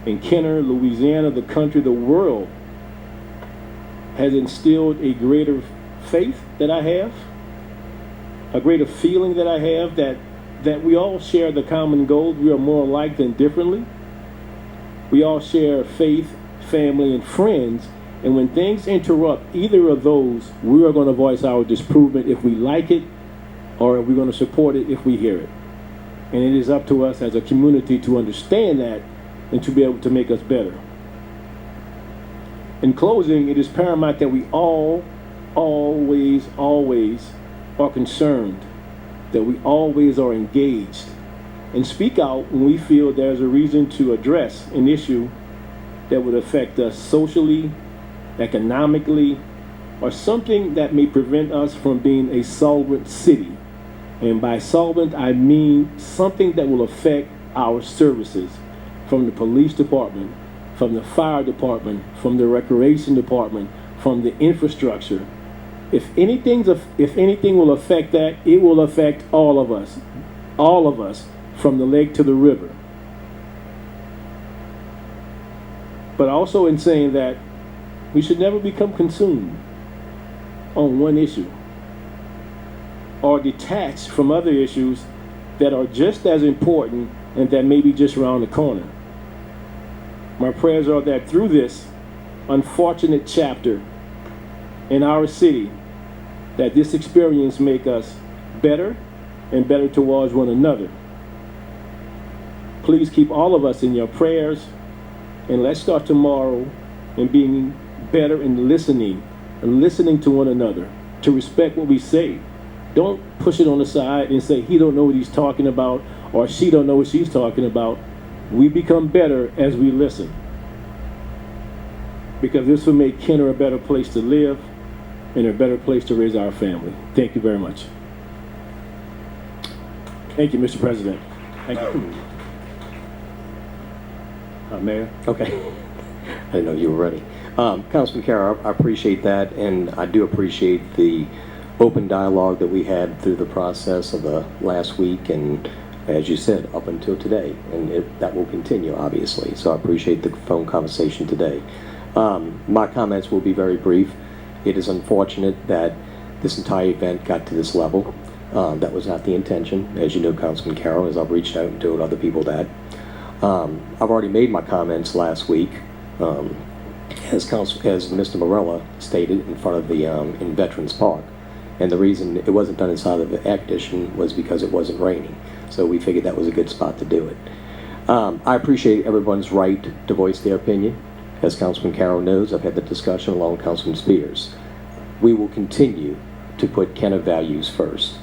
in Kenner, Louisiana, the country, the world, has instilled a greater faith that I have, a greater feeling that I have that we all share the common goal. We are more alike than differently. We all share faith, family, and friends. And when things interrupt either of those, we are going to voice our disapproval if we like it, or we're going to support it if we hear it. And it is up to us as a community to understand that and to be able to make us better. In closing, it is paramount that we always are concerned, that we always are engaged, and speak out when we feel there's a reason to address an issue that would affect us socially, economically, or something that may prevent us from being a solvent city. And by solvent, I mean something that will affect our services, from the police department, from the fire department, from the recreation department, from the infrastructure. If anything will affect that, it will affect all of us, from the lake to the river. But also in saying that we should never become consumed on one issue or detached from other issues that are just as important and that may be just around the corner. My prayers are that through this unfortunate chapter in our city, that this experience make us better and better towards one another. Please keep all of us in your prayers, and let's start tomorrow in being better in listening to one another, to respect what we say. Don't push it on the side and say he don't know what he's talking about or she don't know what she's talking about. We become better as we listen, because this will make Kenner a better place to live and a better place to raise our family. Thank you very much. Thank you, Mr. President. Thank you. Mayor? Okay. I didn't know you were ready. Councilman Carroll, I appreciate that, and I do appreciate the open dialogue that we had through the process of the last week, and as you said, up until today, and that will continue, obviously. So I appreciate the phone conversation today. My comments will be very brief. It is unfortunate that this entire event got to this level. That was not the intention, as you know, Councilman Carroll, as I've reached out and told other people that. I've already made my comments last week, as Mr. Morella stated in front of the in Veterans Park, and the reason it wasn't done inside of the air condition was because it wasn't raining. So we figured that was a good spot to do it. I appreciate everyone's right to voice their opinion. As Councilman Carroll knows, I've had the discussion along with Councilman Spears. We will continue to put Kenner values first,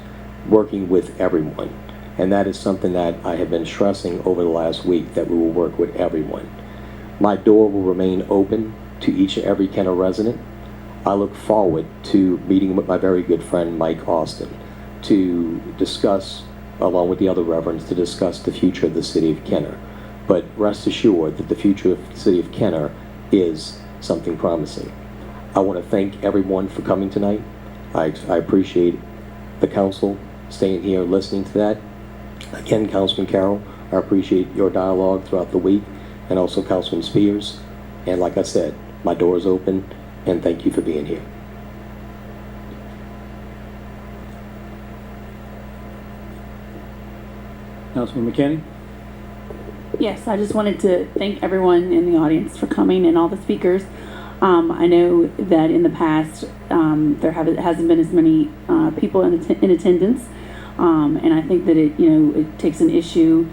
working with everyone. And that is something that I have been stressing over the last week, that we will work with everyone. My door will remain open to each and every Kenner resident. I look forward to meeting with my very good friend Mike Austin to discuss, along with the other reverends, to discuss the future of the city of Kenner. But rest assured that the future of the city of Kenner is something promising. I want to thank everyone for coming tonight. I appreciate the council staying here and listening to that. Again, Councilman Carroll, I appreciate your dialogue throughout the week, and also Councilman Spears. And like I said, my door is open, and thank you for being here. Councilman McKinney? Yes, I just wanted to thank everyone in the audience for coming and all the speakers. I know that in the past there hasn't been as many people in attendance, and I think that it takes an issue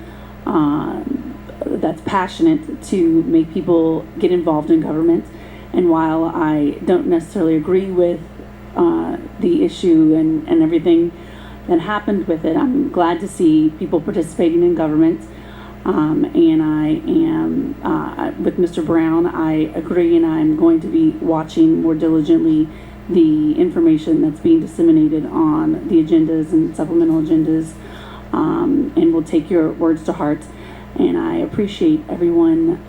that's passionate to make people get involved in government. And while I don't necessarily agree with the issue and everything that happened with it, I'm glad to see people participating in government. And I am, with Mr. Brown, I agree, and I'm going to be watching more diligently the information that's being disseminated on the agendas and supplemental agendas, and we'll take your words to heart. And I appreciate everyone,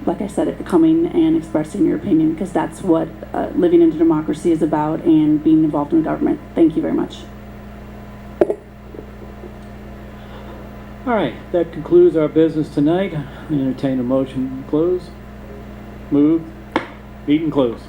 like I said, coming and expressing your opinion, because that's what living in a democracy is about, and being involved in government. Thank you very much. All right, that concludes our business tonight. I entertain a motion to close. Move. Meeting closed.